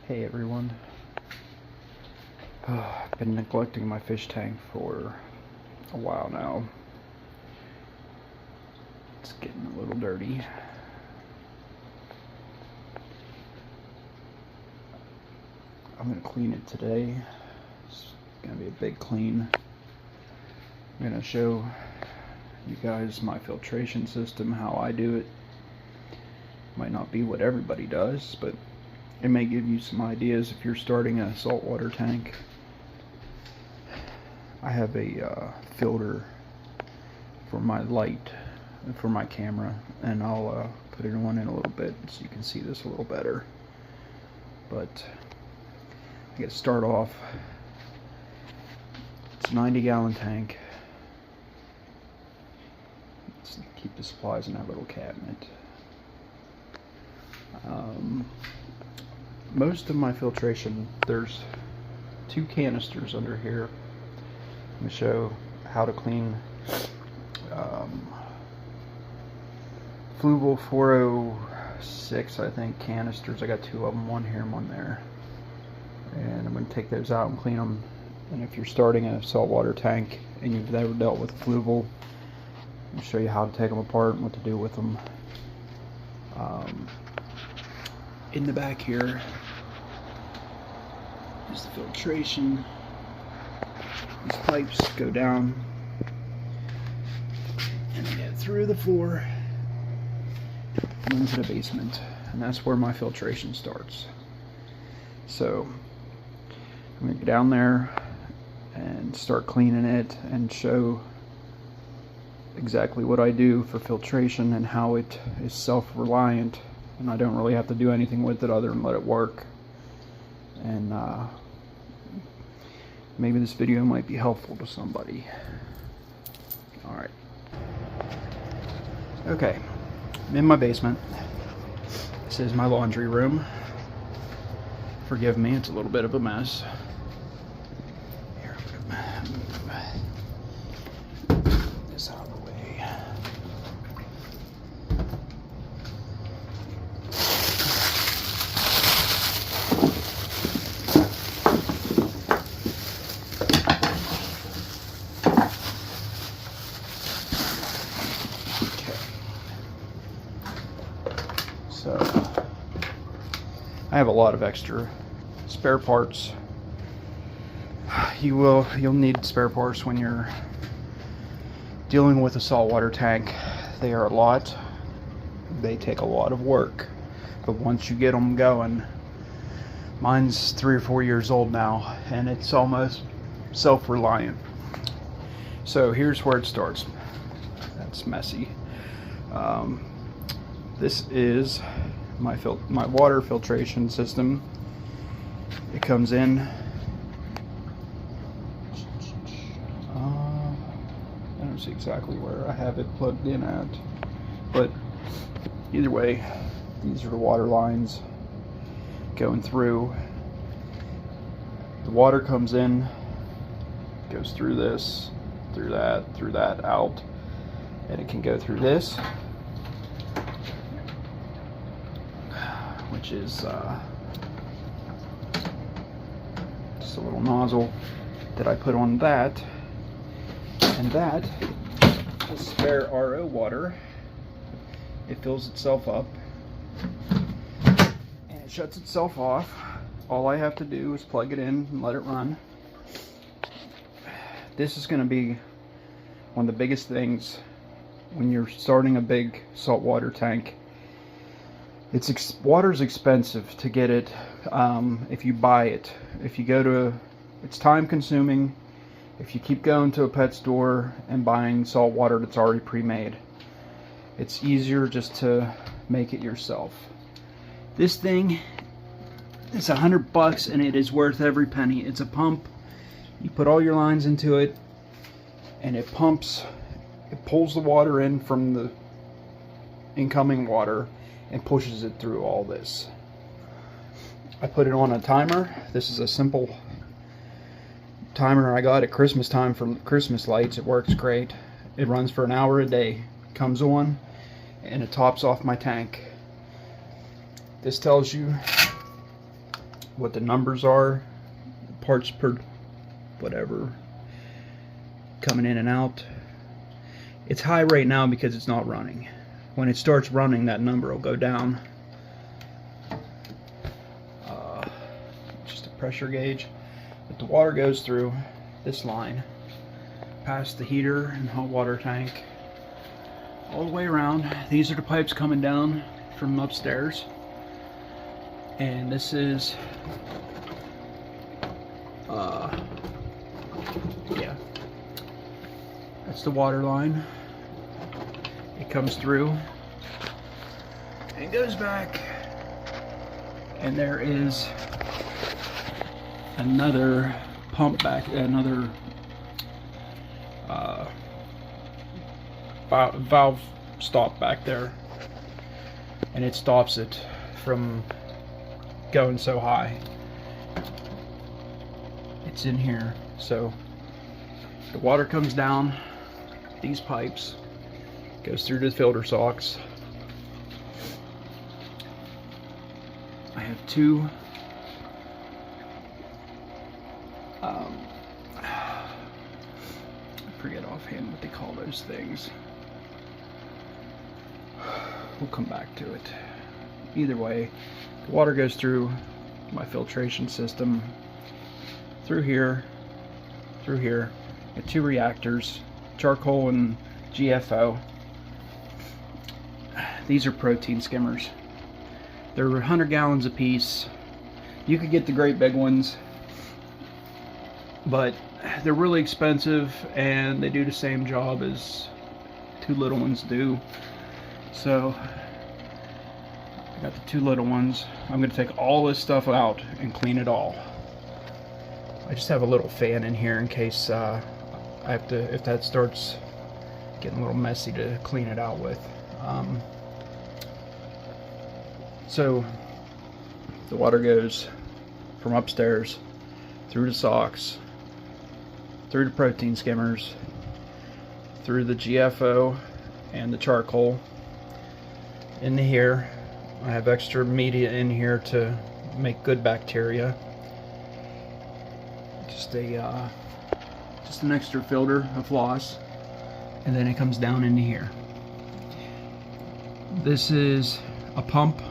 Hey everyone. I've been neglecting my fish tank for a while now. It's getting a little dirty. I'm going to clean it today. It's going to be a big clean. I'm going to show you guys my filtration system, how I do it. Might not be what everybody does, but it may give you some ideas if you're starting a saltwater tank. I have a filter for my light and for my camera, and I'll put it on in a little bit so you can see this a little better. But I get to start off. It's a 90-gallon tank. Let's keep the supplies in that little cabinet. Most of my filtration, there's 2 canisters under here. I'm going to show how to clean Fluval 406, I think, canisters. I got 2 of them, one here and one there. And I'm going to take those out and clean them. And if you're starting a saltwater tank and you've never dealt with Fluval, I'll show you how to take them apart and what to do with them. In the back here is the filtration. These pipes go down and get through the floor and into the basement, and that's where my filtration starts. So I'm going to go down there and start cleaning it and show exactly what I do for filtration and how it is self-reliant, and I don't really have to do anything with it other than let it work. And maybe this video might be helpful to somebody. Alright. Okay, I'm in my basement. This is my laundry room. Forgive me, it's a little bit of a mess. Here, move this out of the way. So I have a lot of extra spare parts. You'll need spare parts when you're dealing with a saltwater tank. They are a lot. They take a lot of work. But once you get them going, mine's 3 or 4 years old now, and it's almost self-reliant. So here's where it starts. That's messy. This is my water filtration system. It comes in. I don't see exactly where I have it plugged in at, but either way, these are the water lines going through. The water comes in, goes through this, through that, out, and it can go through this, which is just a little nozzle that I put on that, and that is spare RO water. It fills itself up and it shuts itself off. All I have to do is plug it in and let it run. This is going to be one of the biggest things when you're starting a big saltwater tank. Water's expensive to get it if you buy it. It's time consuming if you keep going to a pet store and buying salt water that's already pre-made. It's easier just to make it yourself. This thing is $100 and it is worth every penny. It's a pump. You put all your lines into it and it pumps. It pulls the water in from the incoming water and pushes it through all this. I put it on a timer. This is a simple timer I got at Christmas time for Christmas lights. It works great. It runs for an hour a day. Comes on and it tops off my tank. This tells you what the numbers are, parts per whatever coming in and out. It's high right now because it's not running. When it starts running, that number will go down. Just a pressure gauge. But the water goes through this line, past the heater and hot water tank, all the way around. These are the pipes coming down from upstairs. And this is, yeah, that's the water line. It comes through and goes back, and there is another pump back, another valve stop back there, and it stops it from going so high. It's in here. So the water comes down these pipes, goes through the filter socks. I have two I forget offhand what they call those things. We'll come back to it. Either way, the water goes through my filtration system, through here, and two reactors, charcoal and GFO. These are protein skimmers. They're 100 gallons a piece. You could get the great big ones, but they're really expensive and they do the same job as two little ones do. So I got the two little ones. I'm going to take all this stuff out and clean it all. I just have a little fan in here in case I have to, if that starts getting a little messy, to clean it out with. So the water goes from upstairs through the socks, through the protein skimmers, through the GFO and the charcoal into here. I have extra media in here to make good bacteria. Just an extra filter of floss, and then it comes down into here. This is a pump,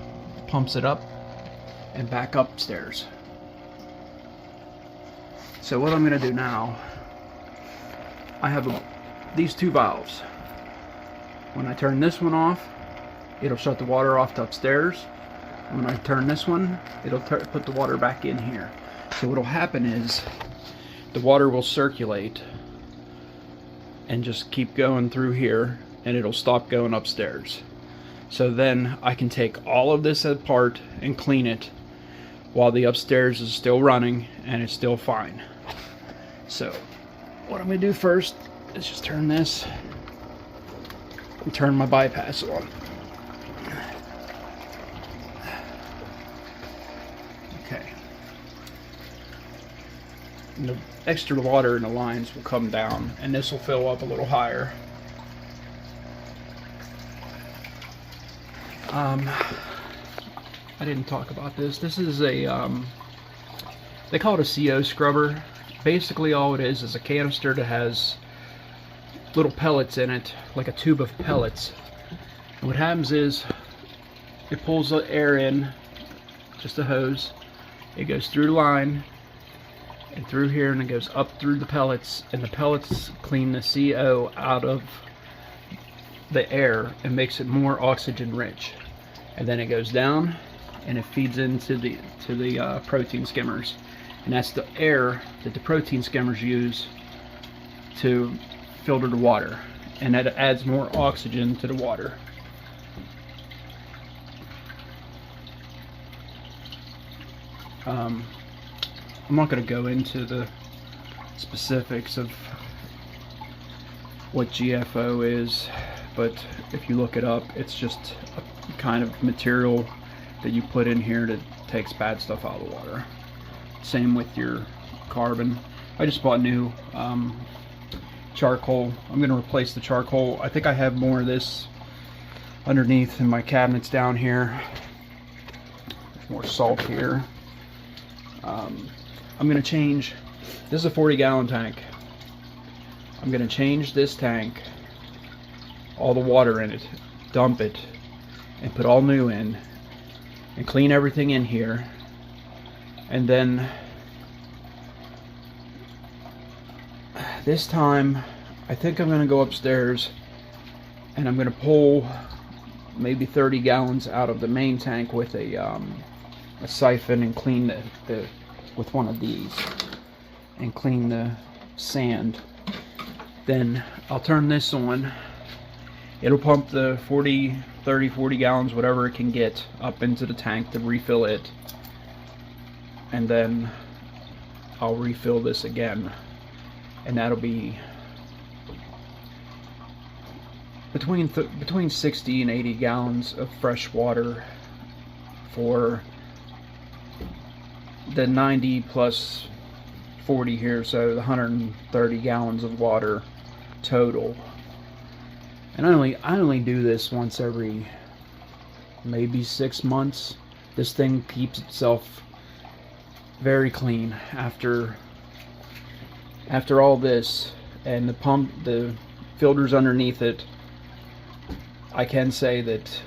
pumps it up and back upstairs. So what I'm going to do now, I have these two valves. When I turn this one off, it'll shut the water off to upstairs. When I turn this one, it'll put the water back in here. So what'll happen is the water will circulate and just keep going through here, and it'll stop going upstairs. So then I can take all of this apart and clean it while the upstairs is still running and it's still fine. So what I'm going to do first is just turn this and turn my bypass on. Okay. And the extra water in the lines will come down, and this will fill up a little higher. I didn't talk about this. This is a, they call it a CO scrubber. Basically all it is a canister that has little pellets in it, like a tube of pellets. And what happens is it pulls the air in, just a hose. It goes through the line and through here, and it goes up through the pellets, and the pellets clean the CO out of the air and makes it more oxygen rich. And then it goes down and it feeds into the protein skimmers, and that's the air that the protein skimmers use to filter the water, and that adds more oxygen to the water. I'm not going to go into the specifics of what GFO is, but if you look it up, it's just a kind of material that you put in here that takes bad stuff out of the water. Same with your carbon. I just bought new charcoal. I'm going to replace the charcoal. I think I have more of this underneath in my cabinets down here. More salt here. I'm going to change, this is a 40-gallon tank. I'm going to change this tank, all the water in it, dump it, and put all new in, and clean everything in here. And then this time I think I'm going to go upstairs and I'm going to pull maybe 30 gallons out of the main tank with a siphon and clean the with one of these and clean the sand. Then I'll turn this on. It'll pump the 40 gallons, whatever it can get, up into the tank to refill it. And then I'll refill this again. And that'll be between 60 and 80 gallons of fresh water for the 90 plus 40 here, so the 130 gallons of water total. And I only do this once every maybe 6 months. This thing keeps itself very clean after all this, and the filters underneath it. I can say that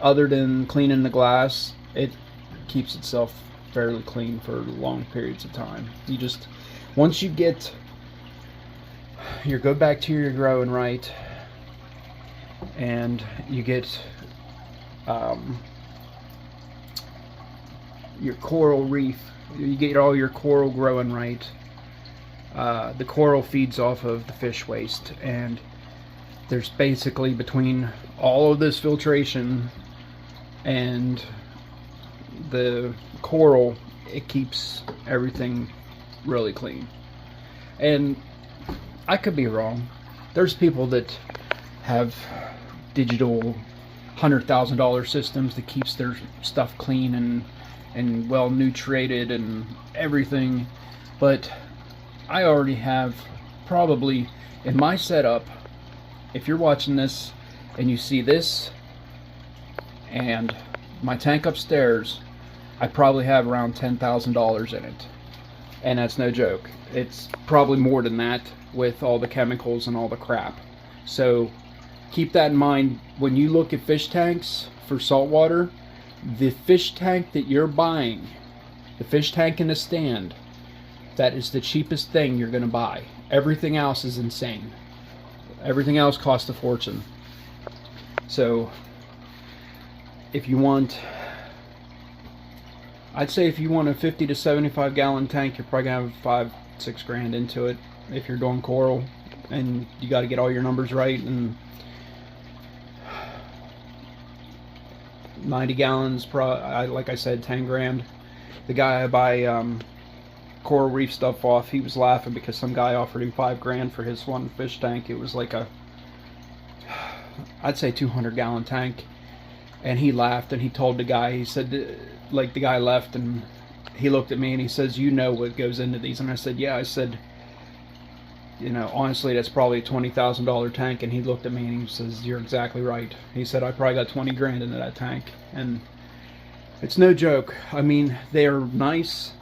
other than cleaning the glass, it keeps itself fairly clean for long periods of time. You just, once you get your good bacteria growing right, and you get your coral reef, you get all your coral growing right, the coral feeds off of the fish waste, and there's basically, between all of this filtration and the coral, it keeps everything really clean. And I could be wrong. There's people that have digital $100,000 systems that keeps their stuff clean and well nutrited and everything, but I already have, probably in my setup, if you're watching this and you see this and my tank upstairs, I probably have around $10,000 in it. And that's no joke. It's probably more than that with all the chemicals and all the crap. So keep that in mind when you look at fish tanks for saltwater. The fish tank that you're buying, the fish tank in the stand, that is the cheapest thing you're going to buy. Everything else is insane. Everything else costs a fortune. So if you want, I'd say if you want a 50 to 75 gallon tank, you're probably gonna have $5-6 grand into it if you're doing coral, and you got to get all your numbers right. And 90 gallons, like I said, 10 grand. The guy I buy coral reef stuff off, he was laughing because some guy offered him 5 grand for his one fish tank. It was like a, I'd say 200 gallon tank, and he laughed and he told the guy, he said, like, the guy left and he looked at me and he says, "You know what goes into these?" And I said, "Yeah." I said, "You know, honestly, that's probably a $20,000 tank." And he looked at me and he says, "You're exactly right." He said, "I probably got 20 grand into that tank." And it's no joke. I mean, they're nice.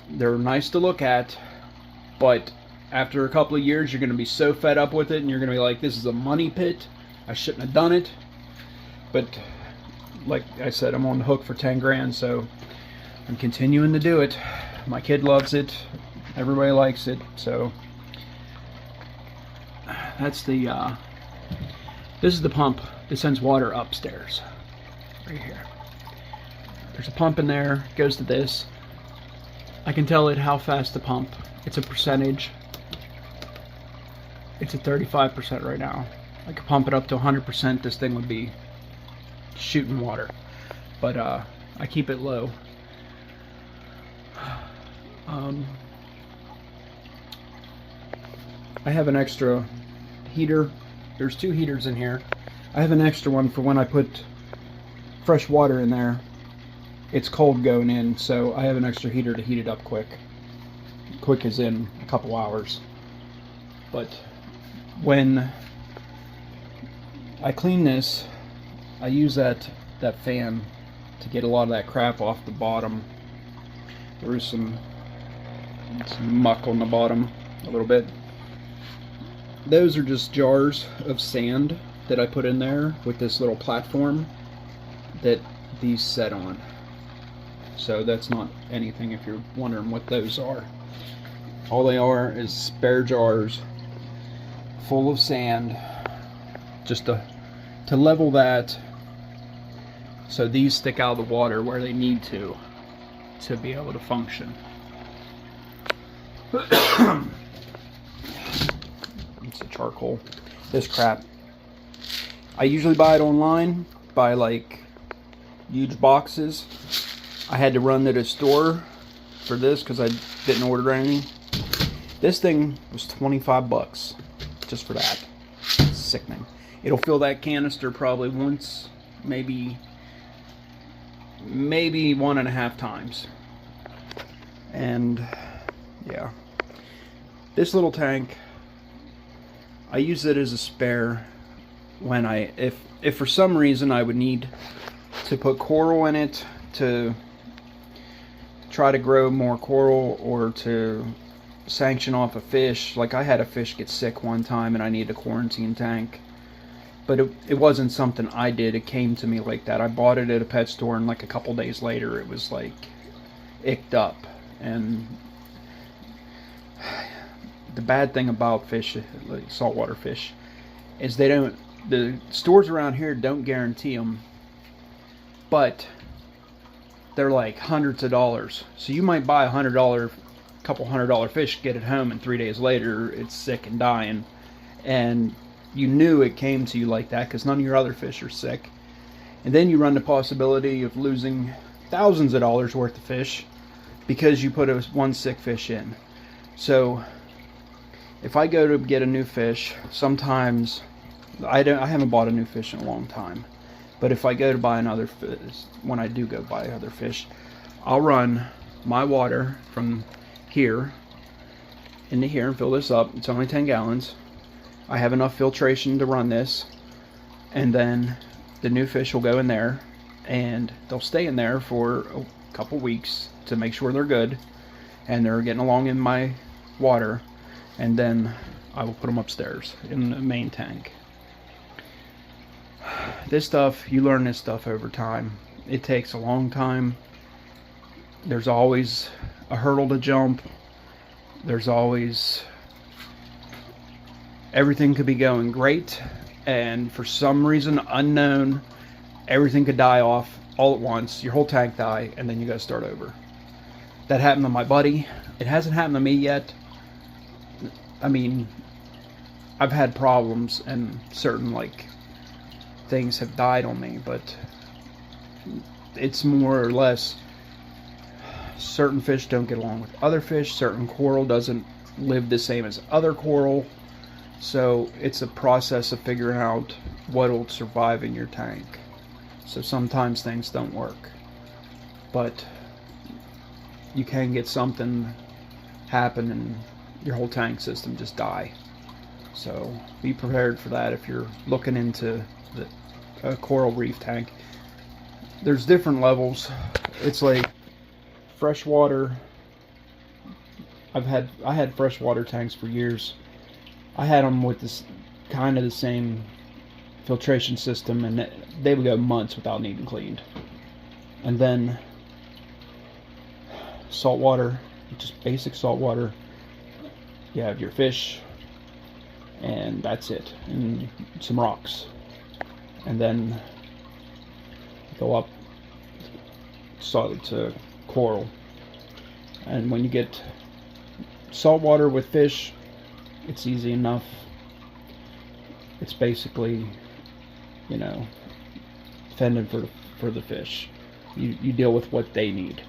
They're nice to look at, but after a couple of years, you're going to be so fed up with it, and you're going to be like, "This is a money pit. I shouldn't have done it." But like I said, I'm on the hook for 10 grand, so I'm continuing to do it. My kid loves it. Everybody likes it. So that's the this is the pump that sends water upstairs right here. There's a pump in there, goes to this. I can tell it how fast to pump. It's a percentage. It's at 35% right now. I could pump it up to 100%. This thing would be shooting water, but I keep it low. I have an extra heater. There's 2 heaters in here. I have an extra one for when I put fresh water in there. It's cold going in, so I have an extra heater to heat it up quick. Quick as in a couple hours. But when I clean this, I use that fan to get a lot of that crap off the bottom There is some muck on the bottom a little bit. Those are just jars of sand that I put in there with this little platform that these set on. So that's not anything if you're wondering what those are. All they are is spare jars full of sand, just to level that so these stick out of the water where they need to be able to function. It's a charcoal. This crap, I usually buy it online, buy like huge boxes. I had to run to the store for this because I didn't order anything. This thing was 25 bucks just for that. It's sickening. It'll fill that canister probably once, maybe 1.5 times. And yeah, this little tank, I use it as a spare when if for some reason I would need to put coral in it to try to grow more coral, or to sanction off a fish. Like I had a fish get sick one time and I needed a quarantine tank, but it wasn't something I did. It came to me like that. I bought it at a pet store, and like a couple days later it was like icked up. And the bad thing about fish, like saltwater fish, is the stores around here don't guarantee them, but they're like hundreds of dollars. So you might buy couple $100 fish, get it home, and 3 days later it's sick and dying. And you knew it came to you like that because none of your other fish are sick. And then you run the possibility of losing thousands of dollars worth of fish because you put one sick fish in. So if I go to get a new fish, sometimes I haven't bought a new fish in a long time. But if I go to buy another fish, when I do go buy other fish, I'll run my water from here into here and fill this up. It's only 10 gallons. I have enough filtration to run this, and then the new fish will go in there, and they'll stay in there for a couple weeks to make sure they're good and they're getting along in my water, and then I will put them upstairs in the main tank. This stuff, you learn this stuff over time. It takes a long time. There's always a hurdle to jump. There's always, everything could be going great, and for some reason unknown, everything could die off all at once. Your whole tank die, and then you gotta start over. That happened to my buddy. It hasn't happened to me yet. I mean, I've had problems and certain like things have died on me, but it's more or less certain fish don't get along with other fish. Certain coral doesn't live the same as other coral. So it's a process of figuring out what will survive in your tank. So sometimes things don't work, but you can get something happen and your whole tank system just die. So be prepared for that if you're looking into a coral reef tank. There's different levels. It's like freshwater. I had freshwater tanks for years. I had them with this kind of the same filtration system, and they would go months without needing cleaned. And then saltwater, just basic saltwater. You have your fish, and that's it, and some rocks. And then go up to coral. And when you get saltwater with fish, it's easy enough. It's basically, you know, fending for the fish. You deal with what they need.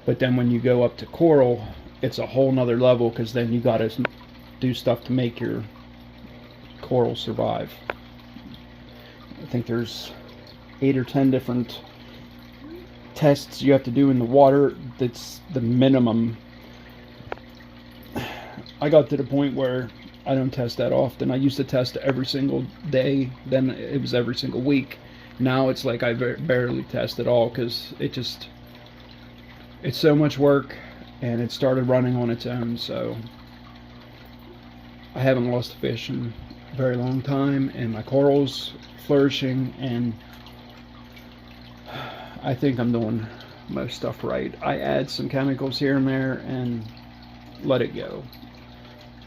But then when you go up to coral, it's a whole nother level, because then you got to do stuff to make your coral survive. I think there's 8 or 10 different tests you have to do in the water. That's the minimum. I got to the point where I don't test that often. I used to test every single day, then it was every single week. Now it's like I barely test at all, because it's so much work, and it started running on its own, so I haven't lost a fish in a very long time, and my coral's flourishing, and I think I'm doing most stuff right. I add some chemicals here and there and let it go.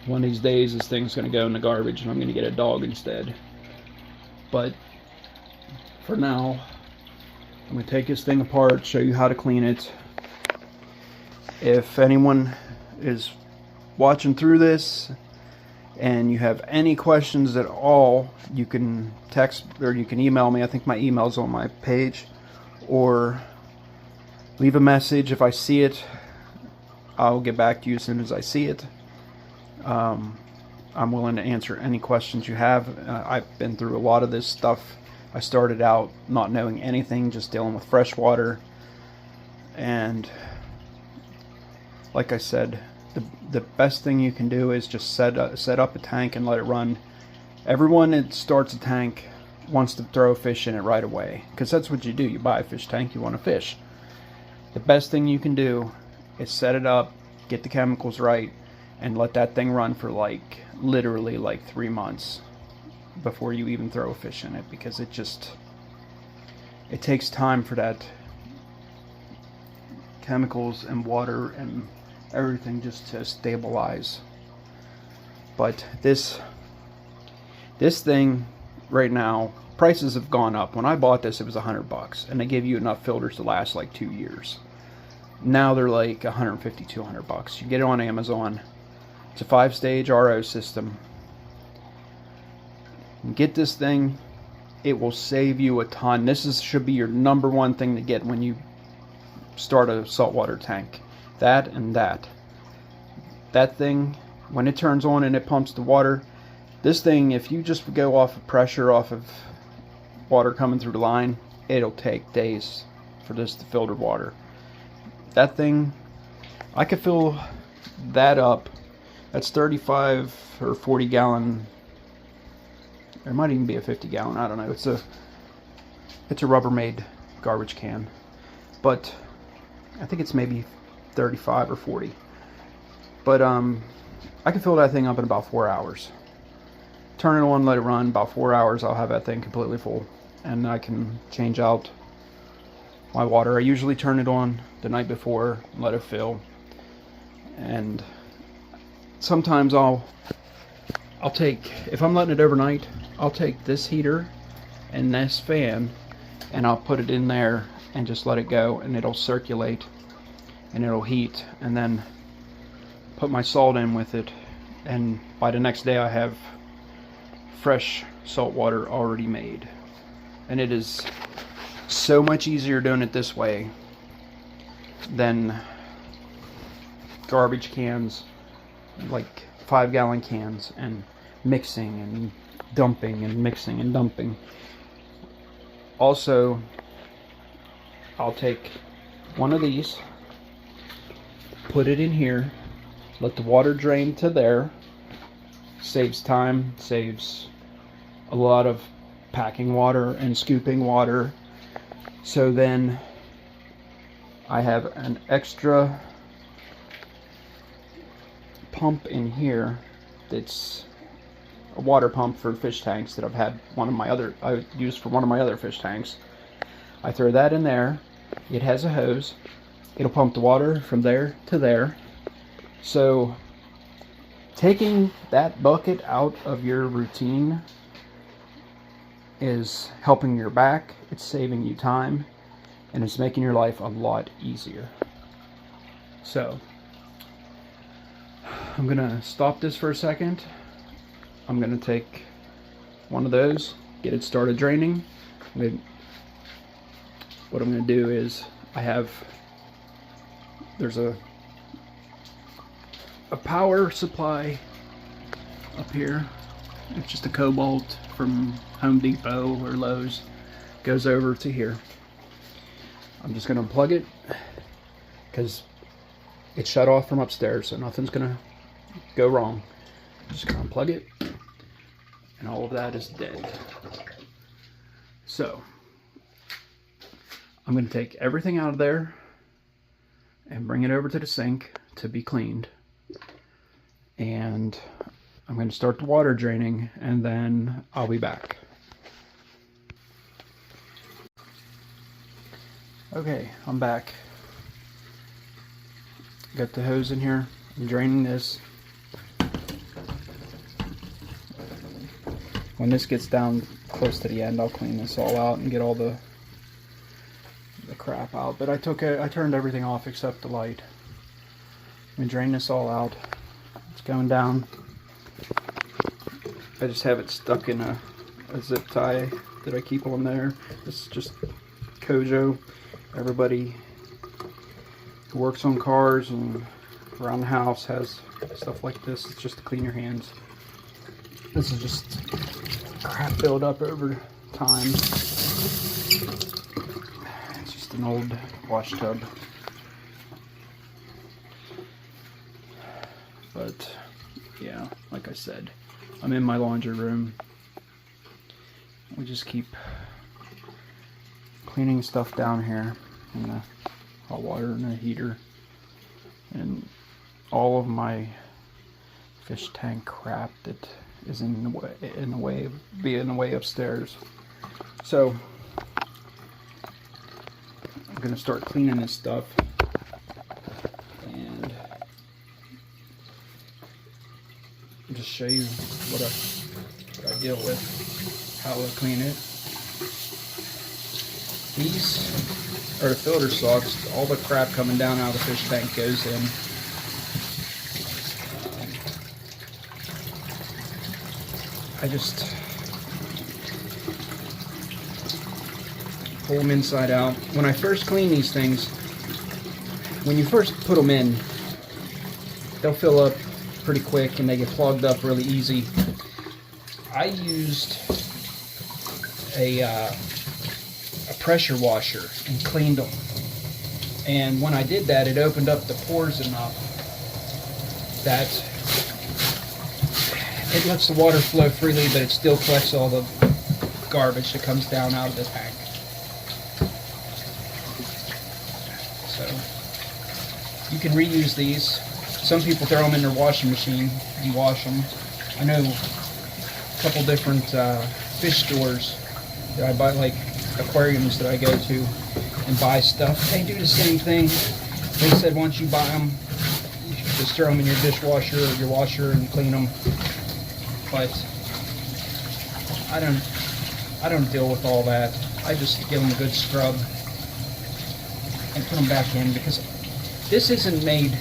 One of these days this thing's going to go in the garbage and I'm going to get a dog instead. But for now, I'm going to take this thing apart, show you how to clean it. If anyone is watching through this and you have any questions at all, you can text or you can email me. I think my email's on my page. Or leave a message. If I see it, I'll get back to you as soon as I see it. I'm willing to answer any questions you have. I've been through a lot of this stuff. I started out not knowing anything, just dealing with fresh water. And like I said, the best thing you can do is just set up a tank and let it run. Everyone that starts a tank wants to throw a fish in it right away, because that's what you do. You buy a fish tank, you want to fish. The best thing you can do is set it up, get the chemicals right, and let that thing run for literally 3 months before you even throw a fish in it, because it takes time for that chemicals and water and everything just to stabilize. But this thing right now, prices have gone up. When I bought this, it was $100, and they gave you enough filters to last 2 years. Now they're like $150, $200. You get it on Amazon. It's a 5-stage RO system. Get this thing. It will save you a ton. This should be your #1 thing to get when you start a saltwater tank. That and that. That thing, when it turns on and it pumps the water, this thing, if you just go off of pressure, off of water coming through the line, it'll take days for this to filter water. That thing, I could fill that up. That's 35 or 40 gallon. There might even be a 50 gallon. I don't know. It's a Rubbermaid garbage can, but I think it's maybe 35 or 40. But I can fill that thing up in about 4 hours. Turn it on, let it run. About 4 hours, I'll have that thing completely full, and I can change out my water. I usually turn it on the night before, let it fill, and sometimes I'll take, if I'm letting it overnight, I'll take this heater and this fan and I'll put it in there and just let it go, and it'll circulate and it'll heat, and then put my salt in with it, and by the next day I have fresh salt water already made. And it is so much easier doing it this way than garbage cans, 5-gallon cans, and mixing and dumping and mixing and dumping. Also, I'll take one of these, put it in here, let the water drain to there. Saves time, saves a lot of packing water and scooping water. So then I have an extra pump in here that's a water pump for fish tanks that I used for one of my other fish tanks. I throw that in there. It has a hose. It'll pump the water from there to there. So taking that bucket out of your routine is helping your back, it's saving you time, and it's making your life a lot easier. So I'm gonna stop this for a second. I'm gonna take one of those, get it started draining. What I'm gonna do is there's a power supply up here. It's just a Cobalt from Home Depot or Lowe's. Goes over to here. I'm just going to unplug it because it's shut off from upstairs, so nothing's going to go wrong. I'm just going to unplug it, and all of that is dead. So I'm going to take everything out of there, and bring it over to the sink to be cleaned. And I'm going to start the water draining, and then I'll be back. Okay, I'm back. Got the hose in here. I'm draining this. When this gets down close to the end, I'll clean this all out and get all the crap out. But I turned everything off except the light. I'm gonna drain this all out. It's going down. I just have it stuck in a zip tie that I keep on there. This is just Kojo. Everybody who works on cars and around the house has stuff like this. It's just to clean your hands. This is just crap built up over time. It's just an old wash tub. But yeah, like I said, I'm in my laundry room. We just keep cleaning stuff down here in the hot water and the heater, and all of my fish tank crap that is in the way upstairs. So I'm gonna start cleaning this stuff, and just show you what I deal with, how I clean it. These are the filter socks. All the crap coming down out of the fish tank goes in. I just pull them inside out. When I first clean these things, when you first put them in, they'll fill up pretty quick and they get clogged up really easy. I used a pressure washer and cleaned them, and when I did that, it opened up the pores enough that it lets the water flow freely, but it still collects all the garbage that comes down out of the tank. So you can reuse these. Some people throw them in their washing machine and wash them. I know a couple different fish stores that I buy, like aquariums that I go to and buy stuff. They do the same thing. They said once you buy them, you should just throw them in your dishwasher or your washer and clean them. But I don't deal with all that. I just give them a good scrub and put them back in, because this isn't made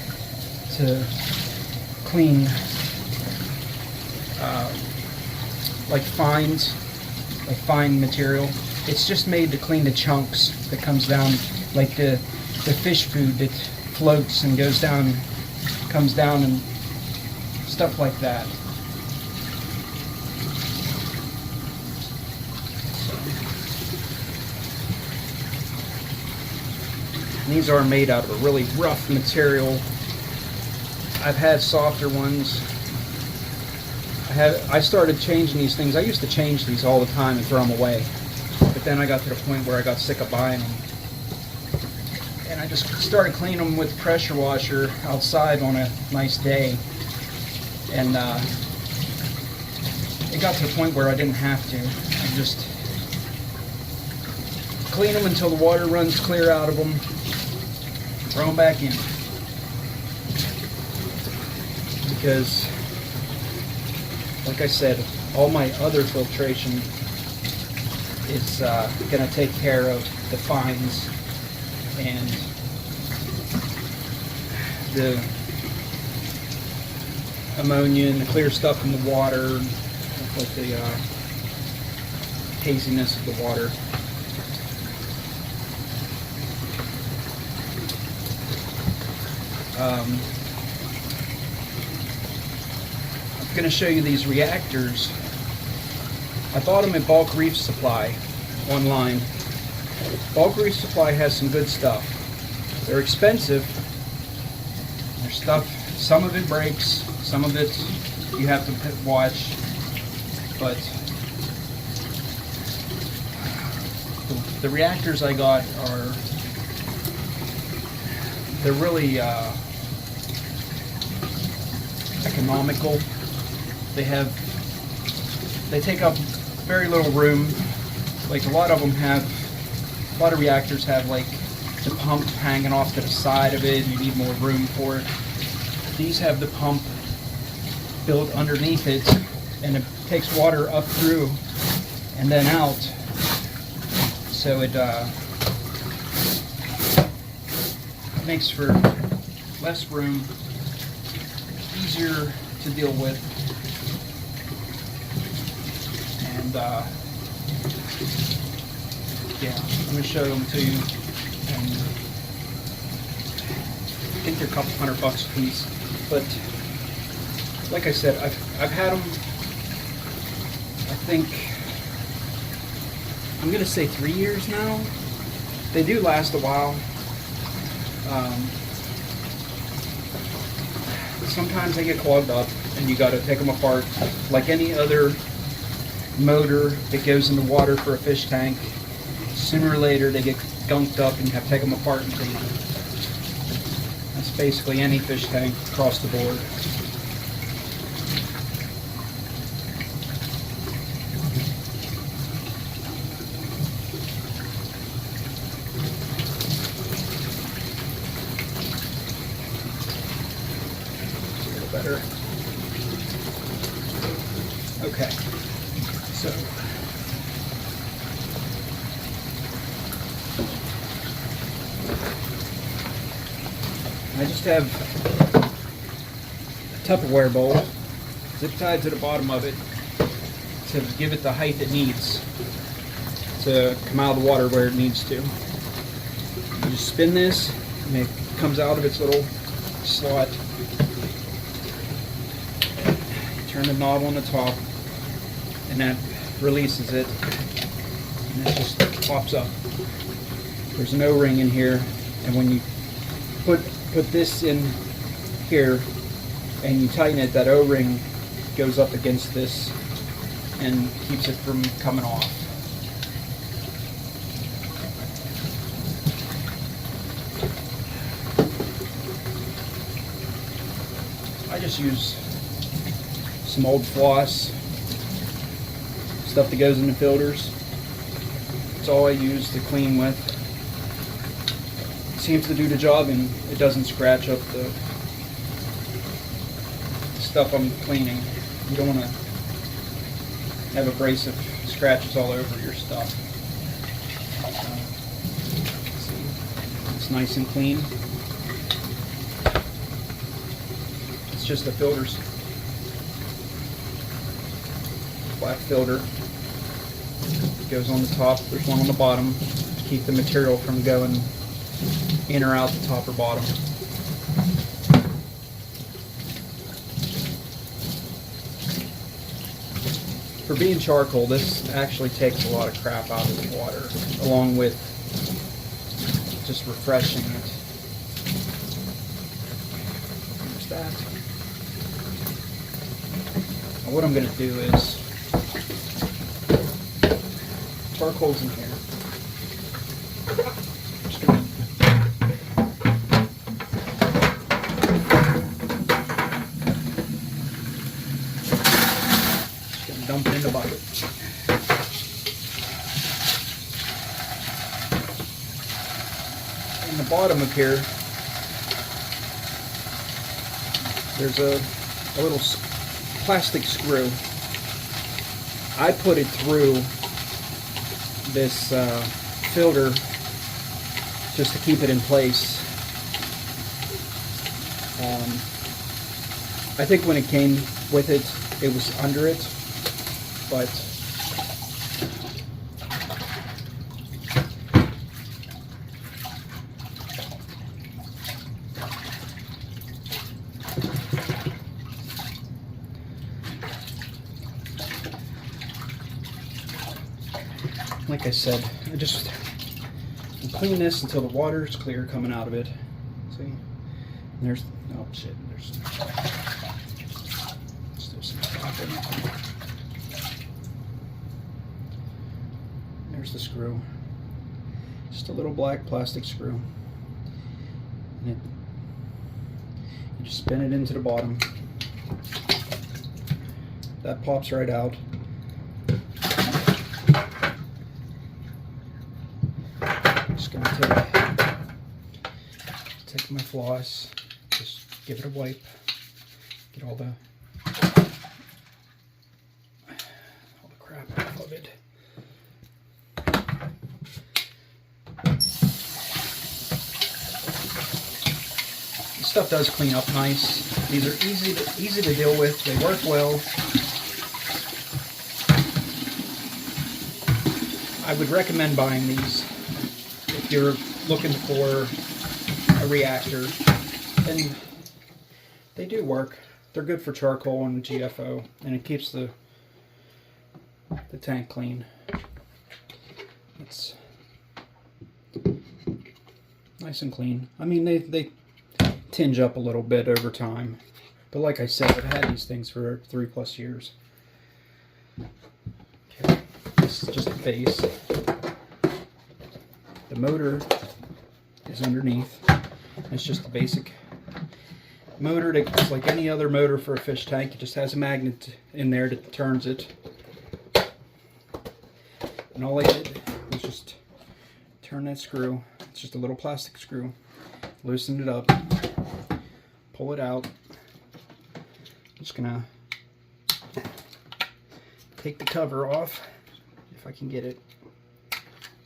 to clean like fine material. It's just made to clean the chunks that comes down, like the fish food that floats and goes down, comes down, and stuff like that. These are made out of a really rough material. I've had softer ones. I started changing these things. I used to change these all the time and throw them away. But then I got to the point where I got sick of buying them. And I just started cleaning them with the pressure washer outside on a nice day. And it got to the point where I didn't have to. I just clean them until the water runs clear out of them. Throw them back in. Because, like I said, all my other filtration is going to take care of the fines and the ammonia and the clear stuff in the water, like the haziness of the water. I'm going to show you these reactors. I bought them at Bulk Reef Supply online. Bulk Reef Supply has some good stuff. They're expensive. Their stuff, some of it breaks, some of it you have to watch, but the reactors I got are they're really economical. They take up very little room. Like a lot of reactors have like the pump hanging off to the side of it. You need more room for it. These have the pump built underneath it, and it takes water up through and then out. So it makes for less room, easier to deal with, and yeah, I'm going to show them to you. And I think they're a couple $100 a piece, but like I said, I've had them, I think, I'm going to say 3 years now. They do last a while. Sometimes they get clogged up and you got to take them apart. Like any other motor that goes in the water for a fish tank, sooner or later they get gunked up and you have to take them apart and clean them. That's basically any fish tank across the board. Better. Okay, so I just have a Tupperware bowl, zip tied to the bottom of it to give it the height it needs to come out of the water where it needs to. You just spin this and it comes out of its little slot. Turn the knob on the top, and that releases it, and it just pops up. There's an O-ring in here, and when you put this in here and you tighten it, that O-ring goes up against this and keeps it from coming off. I just use some old floss, stuff that goes in the filters. It's all I use to clean with. It seems to do the job, and it doesn't scratch up the stuff I'm cleaning. You don't want to have abrasive scratches all over your stuff. See, it's nice and clean. It's just the filters. Black filter. It goes on the top. There's one on the bottom to keep the material from going in or out the top or bottom. For being charcoal, this actually takes a lot of crap out of the water, along with just refreshing it. There's that. Now what I'm going to do is, charcoal's in here. Just gonna dump it in the bucket. In the bottom of here, there's a little plastic screw. I put it through this filter just to keep it in place. I think when it came with it, it was under it, but like I said, I clean this until the water is clear coming out of it. See? And there's, oh shit, there's still some stuff in it. There's the screw. Just a little black plastic screw. And it Just spin it into the bottom. That pops right out. I'm just going to take my floss, just give it a wipe, get all the crap off of it. This stuff does clean up nice. These are easy to deal with. They work well. I would recommend buying these if you're looking for a reactor. And they do work. They're good for charcoal and GFO, and it keeps the tank clean. It's nice and clean. I mean, they tinge up a little bit over time, but like I said, I've had these things for 3+ years. Okay. This is just the base. The motor is underneath. It's just a basic motor that's like any other motor for a fish tank. It just has a magnet in there that turns it. And all I did was just turn that screw. It's just a little plastic screw. Loosen it up. Pull it out. I'm just gonna take the cover off if I can get it.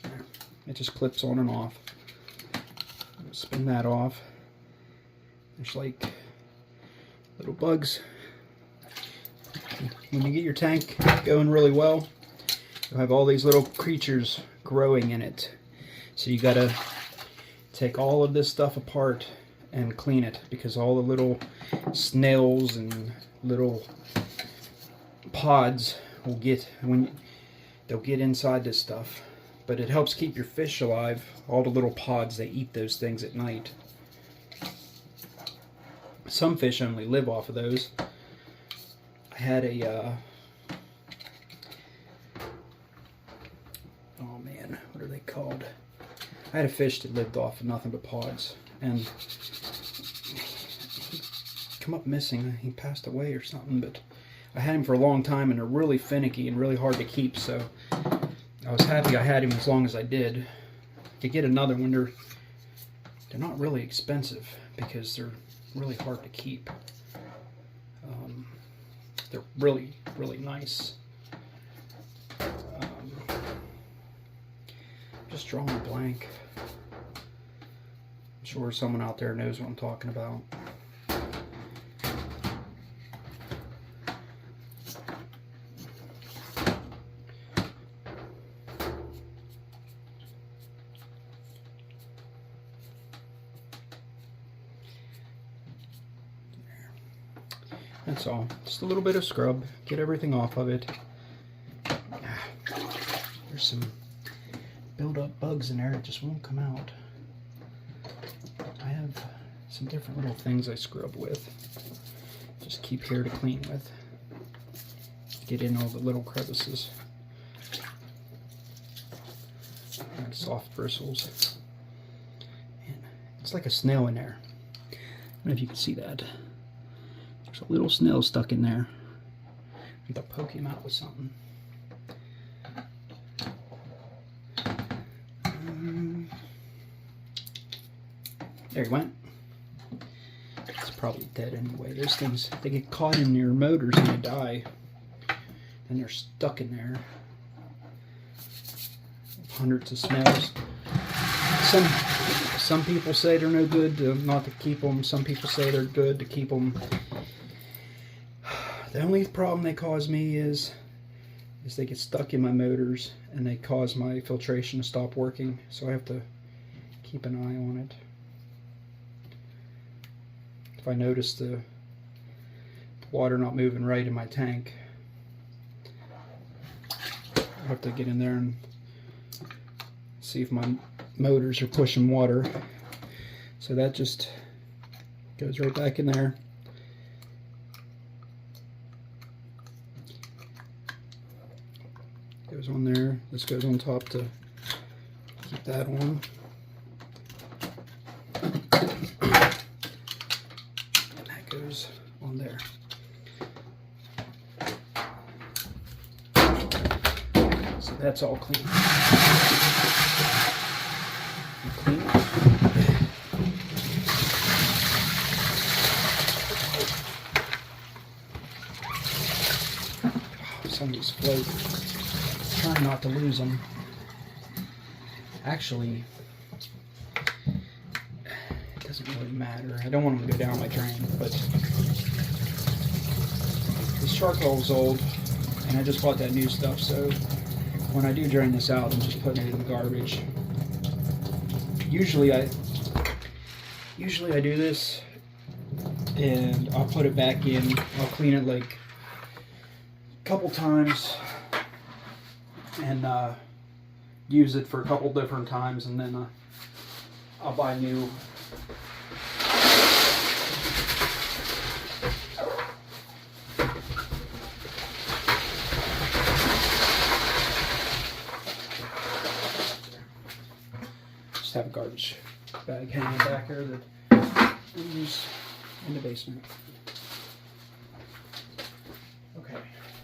There. It just clips on and off. Spin that off. There's like little bugs. When you get your tank going really well, you'll have all these little creatures growing in it. So you gotta take all of this stuff apart and clean it, because all the little snails and little pods will get they'll get inside this stuff. But it helps keep your fish alive. All the little pods, they eat those things at night. Some fish only live off of those. I had a oh man, what are they called? I had a fish that lived off of nothing but pods, and he come up missing. He passed away or something, but I had him for a long time, and they're really finicky and really hard to keep, so I was happy I had him as long as I did. To get another one, they're not really expensive because they're really hard to keep. They're really, really nice. Just drawing a blank. I'm sure someone out there knows what I'm talking about. That's all. Just a little bit of scrub. Get everything off of it. There's some build-up bugs in there that just won't come out. I have some different little things I scrub with. Just keep here to clean with. Get in all the little crevices. And soft bristles. And it's like a snail in there. I don't know if you can see that. There's a little snail stuck in there. I have to poke him out with something. There he went. It's probably dead anyway. Those things, they get caught in your motors and they die. And they're stuck in there. Hundreds of snails. Some people say they're no good not to keep them. Some people say they're good to keep them. The only problem they cause me is they get stuck in my motors and they cause my filtration to stop working. So I have to keep an eye on it. If I notice the water not moving right in my tank, I have to get in there and see if my motors are pushing water. So that just goes right back in there. Goes on there. This goes on top to keep that on. That's all clean. Clean. Some of these float. Trying not to lose them. Actually, it doesn't really matter. I don't want them to go down my drain, but this charcoal is old, and I just bought that new stuff, so when I do drain this out, I'm just putting it in the garbage. Usually I do this, and I'll put it back in. I'll clean it like a couple times, and use it for a couple different times, and then I'll buy new. Just have a garbage bag hanging back here that we use in the basement. Okay,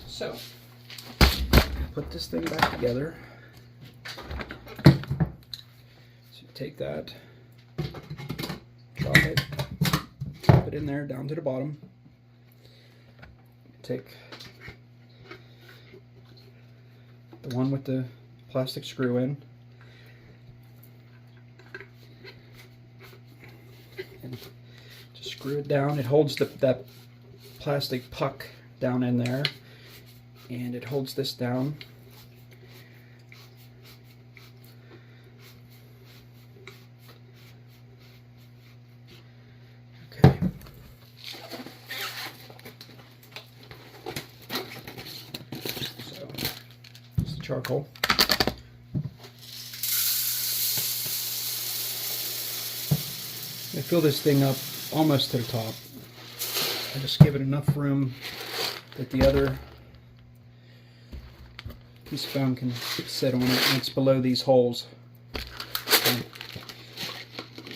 so put this thing back together. So take that, drop it in there down to the bottom. Take the one with the plastic screw in, and just screw it down. It holds that plastic puck down in there, and it holds this down. Okay. So, it's the charcoal. I fill this thing up almost to the top. I just give it enough room that the other piece of foam can sit on it, and it's below these holes. And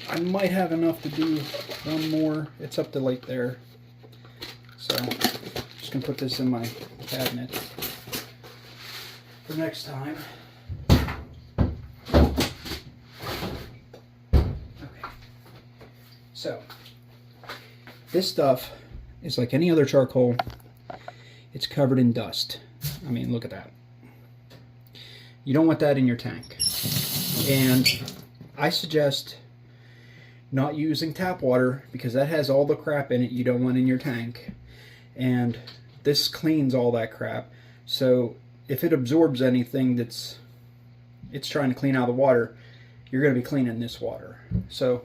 I might have enough to do one more. It's up to like there. So I'm just going to put this in my cabinet for next time. So, this stuff is like any other charcoal. It's covered in dust. I mean, look at that. You don't want that in your tank. And I suggest not using tap water, because that has all the crap in it you don't want in your tank. And this cleans all that crap. So if it absorbs anything it's trying to clean out of the water, you're going to be cleaning this water. So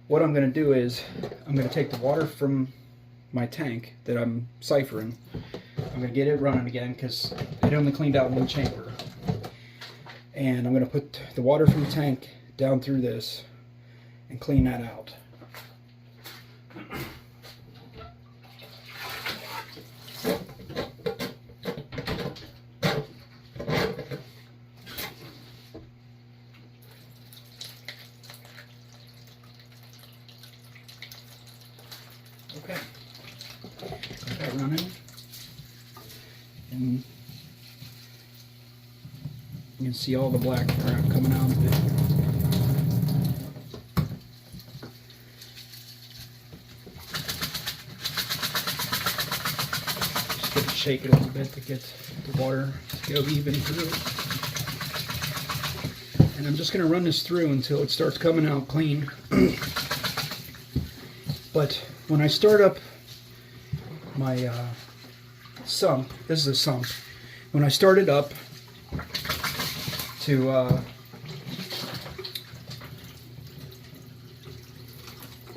what I'm going to do is I'm going to take the water from my tank that I'm siphoning. I'm going to get it running again because it only cleaned out one chamber. And I'm going to put the water from the tank down through this and clean that out. Okay, got that running, and you can see all the black crap coming out of it. Just get to shake it a little bit to get the water to go even through. And I'm just going to run this through until it starts coming out clean. But when I start up my sump, this is a sump. When I start it up to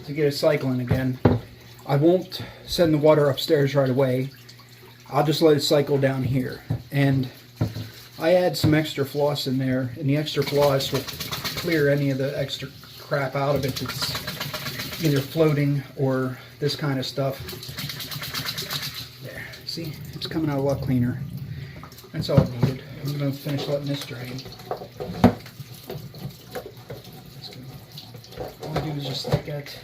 get it cycling again, I won't send the water upstairs right away. I'll just let it cycle down here. And I add some extra floss in there, and the extra floss will clear any of the extra crap out of it that's either floating or this kind of stuff. There, see, it's coming out a lot cleaner. That's all it needed. I'm going to finish letting this drain. All I do is just stick that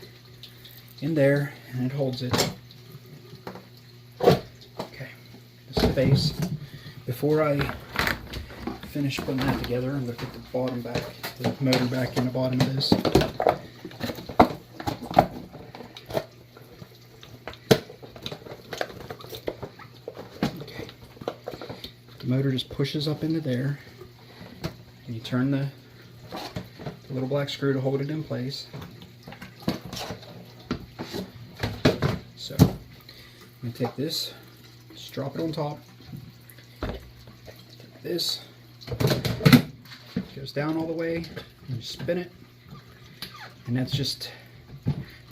in there, and it holds it. Okay, this is the base. Before I finish putting that together, I'm going to put the bottom back, the motor back in the bottom of this. Okay. The motor just pushes up into there, and you turn the little black screw to hold it in place. So I'm going to take this, just drop it on top. Take this, goes down all the way, and you spin it, and that's just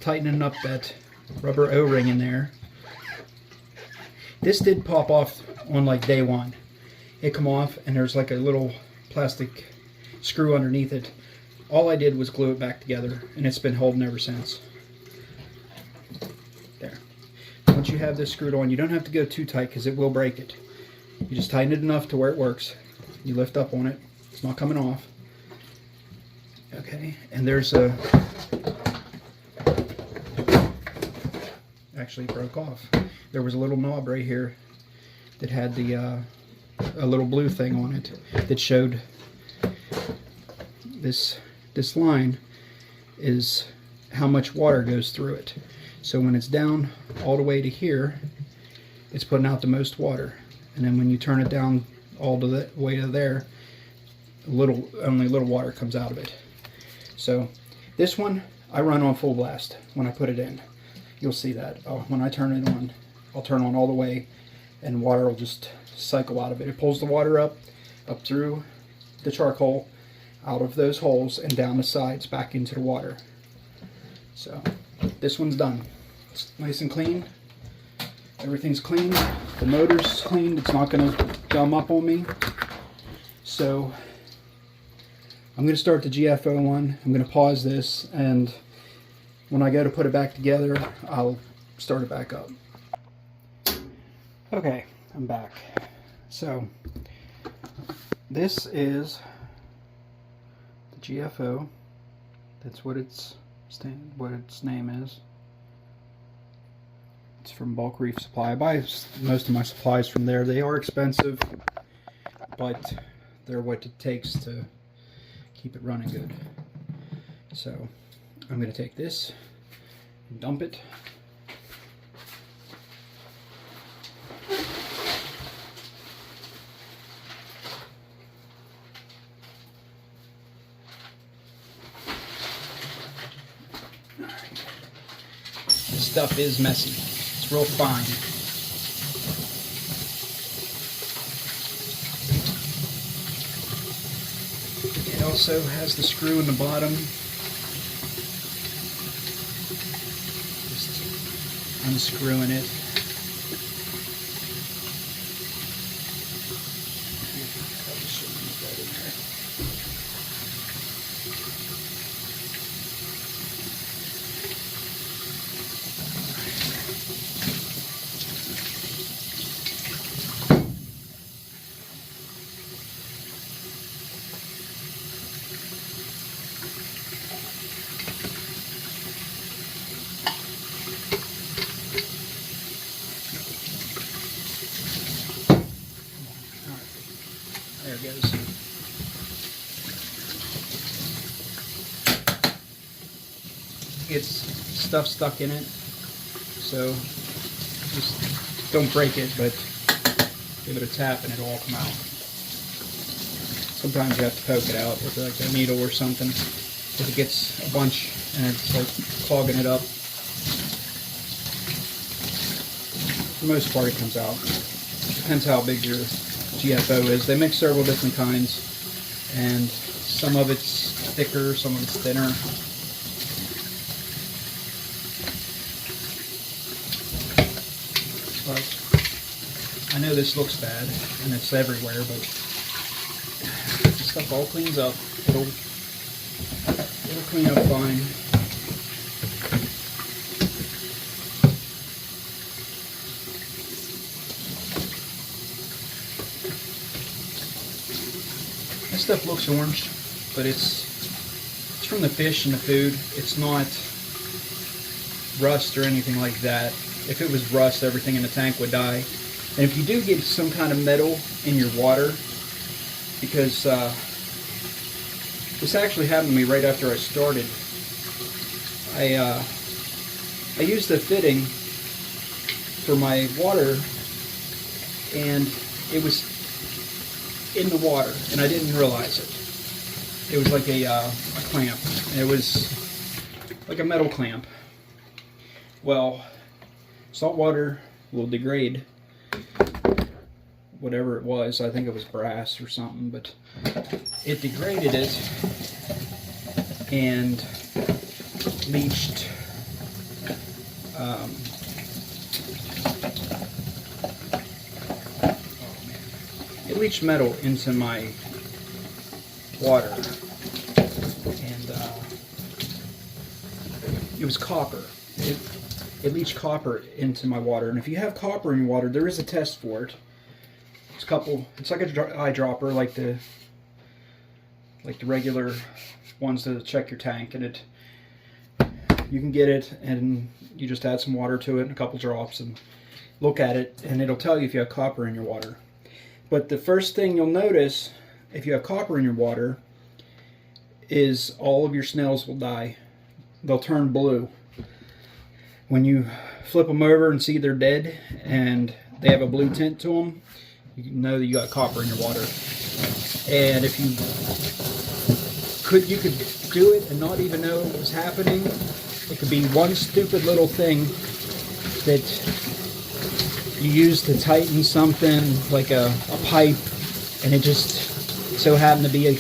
tightening up that rubber O-ring in there. This did pop off on like day one. It come off, and there's like a little plastic screw underneath it. All I did was glue it back together, and it's been holding ever since. There. Once you have this screwed on, you don't have to go too tight because it will break it. You just tighten it enough to where it works. You lift up on it. It's not coming off. Okay, and there's a... Actually broke off. There was a little knob right here that had the a little blue thing on it that showed this line is how much water goes through it. So when it's down all the way to here, it's putting out the most water. And then when you turn it down all the way to there, only little water comes out of it. So this one I run on full blast when I put it in. You'll see that. When I turn it on, I'll turn on all the way, and water will just cycle out of it. It pulls the water up through the charcoal, out of those holes, and down the sides back into the water. So this one's done. It's nice and clean. Everything's clean. The motor's cleaned. It's not going to gum up on me. So I'm going to start the GFO one. I'm going to pause this, and when I go to put it back together, I'll start it back up. Okay, I'm back. So this is the GFO. That's what its name is. It's from Bulk Reef Supply. I buy most of my supplies from there. They are expensive, but they're what it takes to keep it running good. So I'm going to take this and dump it. This stuff is messy. It's real fine. It also has the screw in the bottom. Just unscrewing it. There it goes. It's stuff stuck in it, so just don't break it, but give it a tap and it'll all come out. Sometimes you have to poke it out with like a needle or something if it gets a bunch and it's like clogging it up. For the most part it comes out. Depends how big your GFO is. They make several different kinds, and some of it's thicker, some of it's thinner. But I know this looks bad and it's everywhere, but this stuff all cleans up. It'll clean up fine. This stuff looks orange, but it's from the fish and the food. It's not rust or anything like that. If it was rust, everything in the tank would die. And if you do get some kind of metal in your water, because this actually happened to me right after I started. I used the fitting for my water, and it was in the water, and I didn't realize it. It was like a clamp. It was like a metal clamp. Well, salt water will degrade whatever it was. I think it was brass or something, but it degraded it and leached it leached metal into my water, and it was copper. It leached copper into my water, and if you have copper in your water, there is a test for it. It's like an eyedropper, like the regular ones to check your tank, and you can get it, and you just add some water to it and a couple drops and look at it, and it'll tell you if you have copper in your water. But the first thing you'll notice if you have copper in your water is all of your snails will die. They'll turn blue. When you flip them over and see they're dead and they have a blue tint to them, you know that you got copper in your water. And if you could do it and not even know what was happening. It could be one stupid little thing that you use to tighten something, like a pipe, and it just so happened to be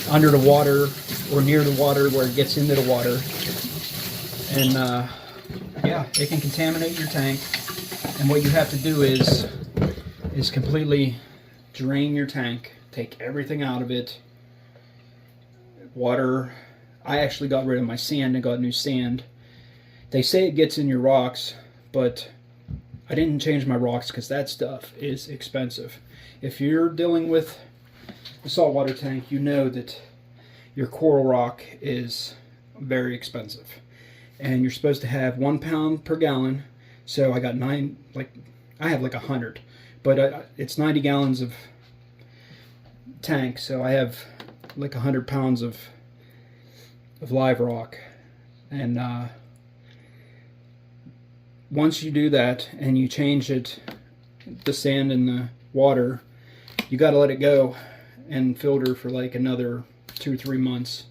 under the water or near the water where it gets into the water. And yeah, it can contaminate your tank. And what you have to do is completely drain your tank, take everything out of it. Water. I actually got rid of my sand and got new sand. They say it gets in your rocks, but I didn't change my rocks because that stuff is expensive. If you're dealing with a saltwater tank, you know that your coral rock is very expensive. And you're supposed to have 1 pound per gallon. So I got I have like 100, but it's 90 gallons of tank, so I have like 100 pounds of live rock. And once you do that and you change it, the sand and the water, you got to let it go and filter for like another 2 or 3 months,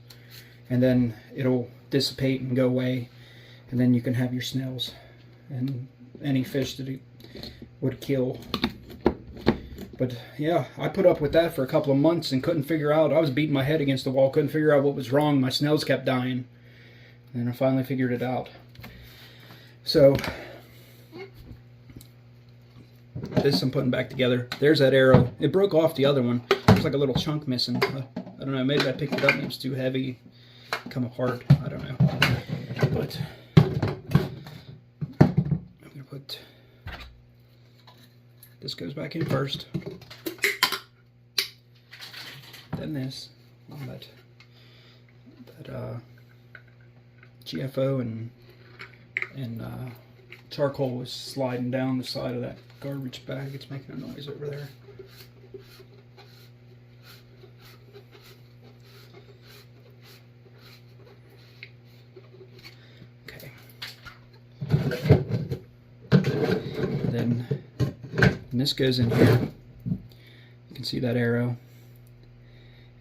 and then it'll dissipate and go away, and then you can have your snails and any fish that it would kill. But yeah, I put up with that for a couple of months and couldn't figure out. I was beating my head against the wall, couldn't figure out what was wrong. My snails kept dying. And I finally figured it out. So this I'm putting back together. There's that arrow. It broke off the other one. There's like a little chunk missing. I don't know, maybe I picked it up and it was too heavy. Come apart. I don't know. But I'm gonna put this goes back in first. Then this. That GFO and charcoal was sliding down the side of that garbage bag. It's making a noise over there. Okay. Then this goes in here. You can see that arrow.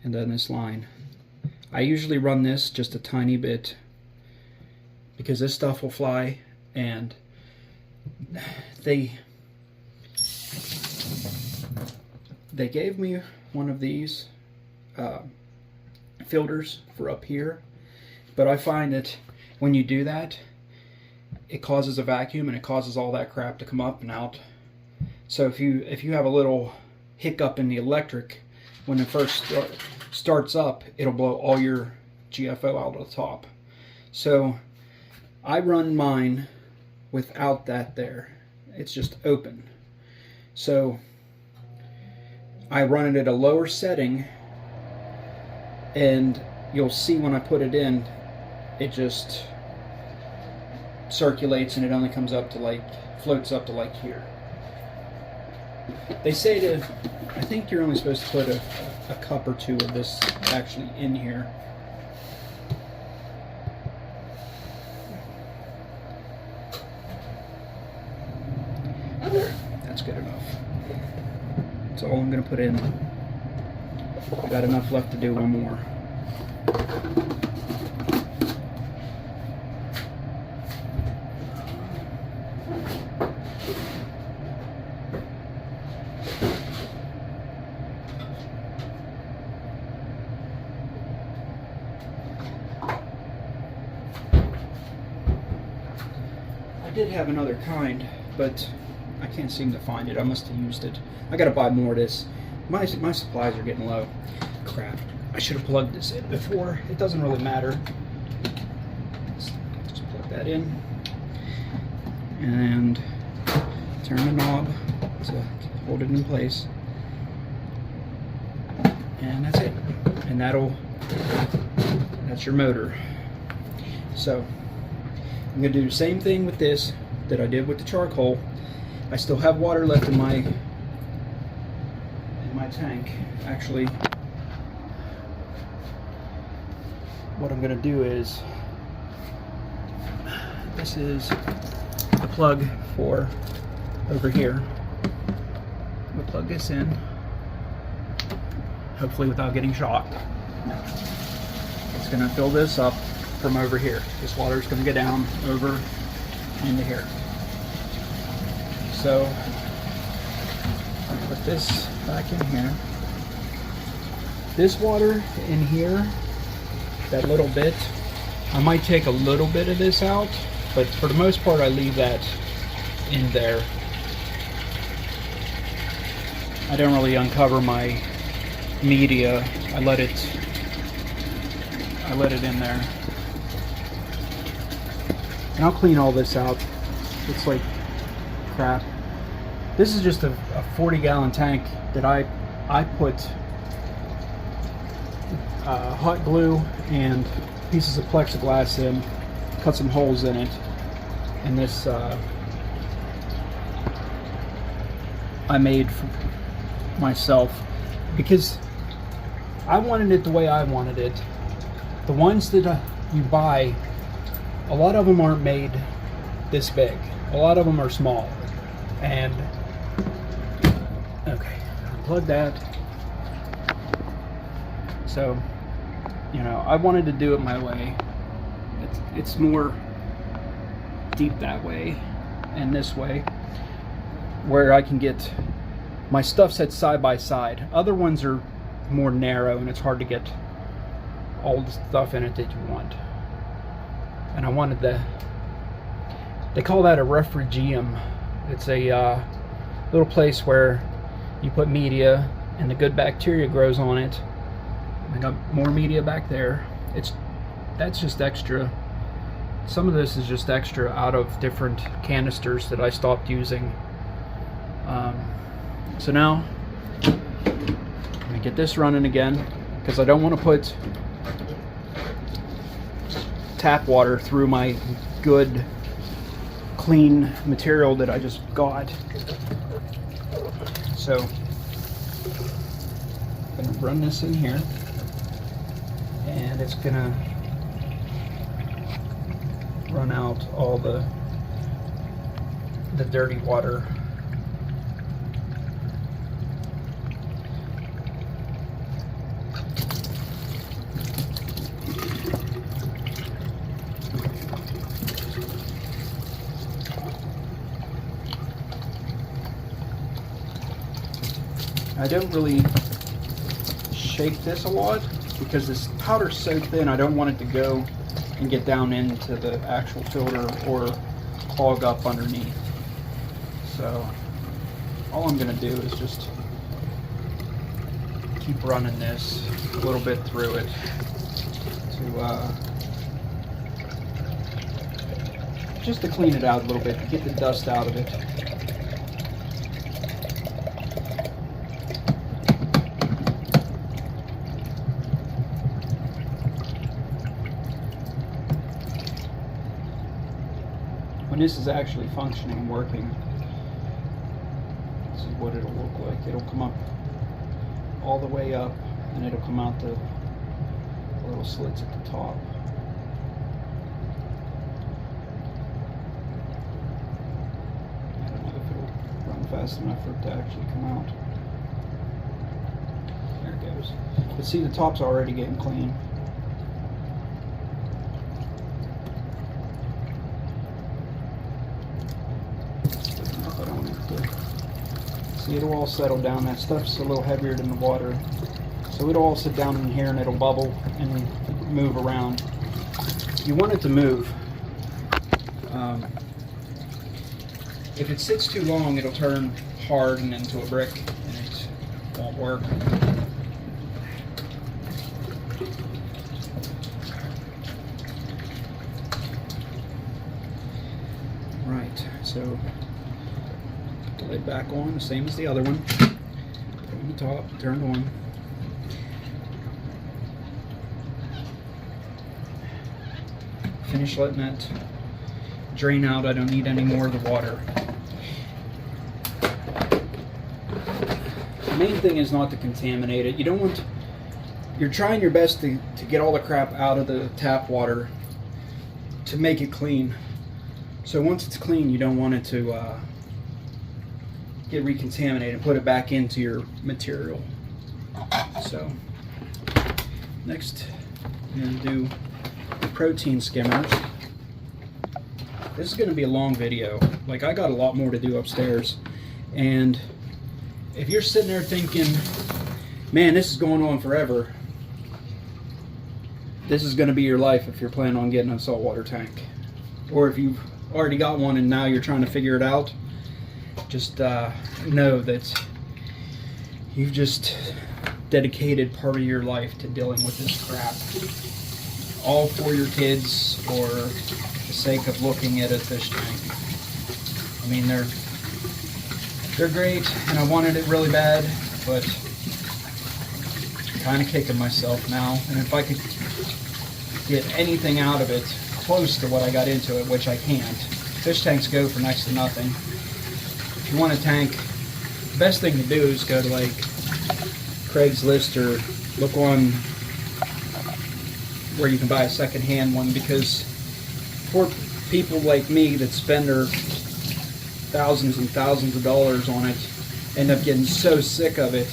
And then this line. I usually run this just a tiny bit because this stuff will fly, and they gave me one of these filters for up here, but I find that when you do that, it causes a vacuum and it causes all that crap to come up and out. So if you have a little hiccup in the electric when it first starts up, it'll blow all your GFO out of the top. So I run mine without that there. It's just open. So I run it at a lower setting, and you'll see when I put it in, it just circulates and it only comes up to floats up to like here. They say I think you're only supposed to put a cup or two of this actually in here. That's good enough. That's all I'm going to put in. Got enough left to do one more. I did have another kind, but I can't seem to find it. I must have used it. I gotta buy more of this. My supplies are getting low. Crap. I should have plugged this in before. It doesn't really matter. Just plug that in. And turn the knob to hold it in place. And that's it. And that's your motor. So I'm gonna do the same thing with this that I did with the charcoal. I still have water left in my tank. Actually, what I'm gonna do is, this is the plug for over here. I'm gonna plug this in, hopefully without getting shocked. It's gonna fill this up from over here. This water is gonna go down over into here. So I'll put this back in here. This water in here, that little bit, I might take a little bit of this out, but for the most part I leave that in there. I don't really uncover my media. I let it in there. And I'll clean all this out. It's like crap. This is just a 40-gallon tank that I put hot glue and pieces of plexiglass in, cut some holes in it, and this I made for myself because I wanted it the way I wanted it. The ones that you buy, a lot of them aren't made this big. A lot of them are small. And okay, unplug that. So, you know, I wanted to do it my way. It's more deep that way and this way, where I can get my stuff set side by side. Other ones are more narrow and it's hard to get all the stuff in it that you want. And I wanted they call that a refugium. It's a little place where you put media and the good bacteria grows on it. I got more media back there. That's just extra. Some of this is just extra out of different canisters that I stopped using. So now I'm gonna get this running again because I don't want to put tap water through my good clean material that I just got. So I'm gonna run this in here and it's gonna run out all the dirty water. I don't really shake this a lot because this powder's so thin. I don't want it to go and get down into the actual filter or clog up underneath. So all I'm going to do is just keep running this a little bit through it just to clean it out a little bit, to get the dust out of it. When this is actually functioning and working, this is what it'll look like. It'll come up all the way up and it'll come out the little slits at the top. I don't know if it'll run fast enough for it to actually come out. There it goes. But see, the top's already getting clean. I don't have to. See, it'll all settle down. That stuff's a little heavier than the water. So it'll all sit down in here and it'll bubble and move around. You want it to move. If it sits too long, it'll turn hard and into a brick and it won't work. Right, so put the lid back on, the same as the other one. Put it on the top, turn on. Finish letting that drain out. I don't need any more of the water. The main thing is not to contaminate it. You don't want, you're trying your best to get all the crap out of the tap water to make it clean. So once it's clean, you don't want it to get recontaminated and put it back into your material. So next I'm going to do the protein skimmers. This is going to be a long video. Like, I got a lot more to do upstairs, and if you're sitting there thinking, man, this is going on forever, this is going to be your life if you're planning on getting a saltwater tank. Or if you've already got one and now you're trying to figure it out, just know that you've just dedicated part of your life to dealing with this crap. All for your kids or the sake of looking at a fish tank. I mean, they're great, and I wanted it really bad, but I'm kind of kicking myself now. And if I could get anything out of it close to what I got into it, which I can't, fish tanks go for next to nothing. If you want a tank, the best thing to do is go to like Craigslist or look on where you can buy a second-hand one, because for people like me that spend their thousands and thousands of dollars on it, end up getting so sick of it,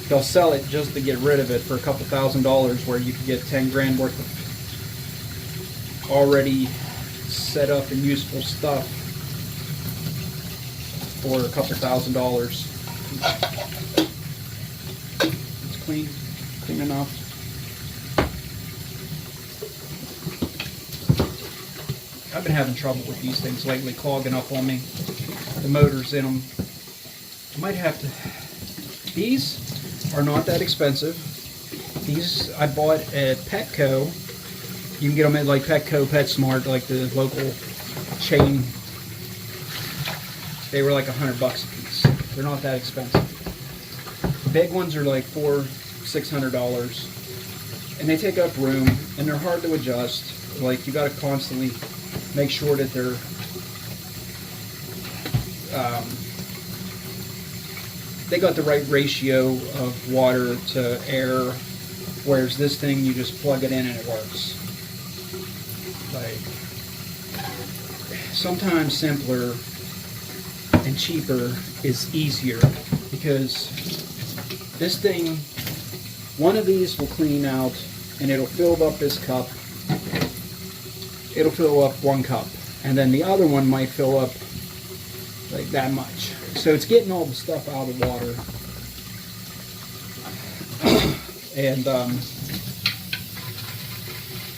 they'll sell it just to get rid of it for a couple $1,000s, where you could get 10 grand worth of already set up and useful stuff for a couple $1,000s. It's clean enough. I've been having trouble with these things lately, clogging up on me. The motors in them. I might have to. These are not that expensive. These I bought at Petco. You can get them at like Petco, PetSmart, like the local chain. They were like $100 a piece. They're not that expensive. The big ones are like $400-$600, and they take up room, and they're hard to adjust. Like, you got to constantly make sure that they're they got the right ratio of water to air, whereas this thing, you just plug it in and it works. Like, sometimes simpler and cheaper is easier, because this thing, one of these will clean out and it'll fill up this cup. It'll fill up 1 cup, and then the other one might fill up like that much. So it's getting all the stuff out of the water. And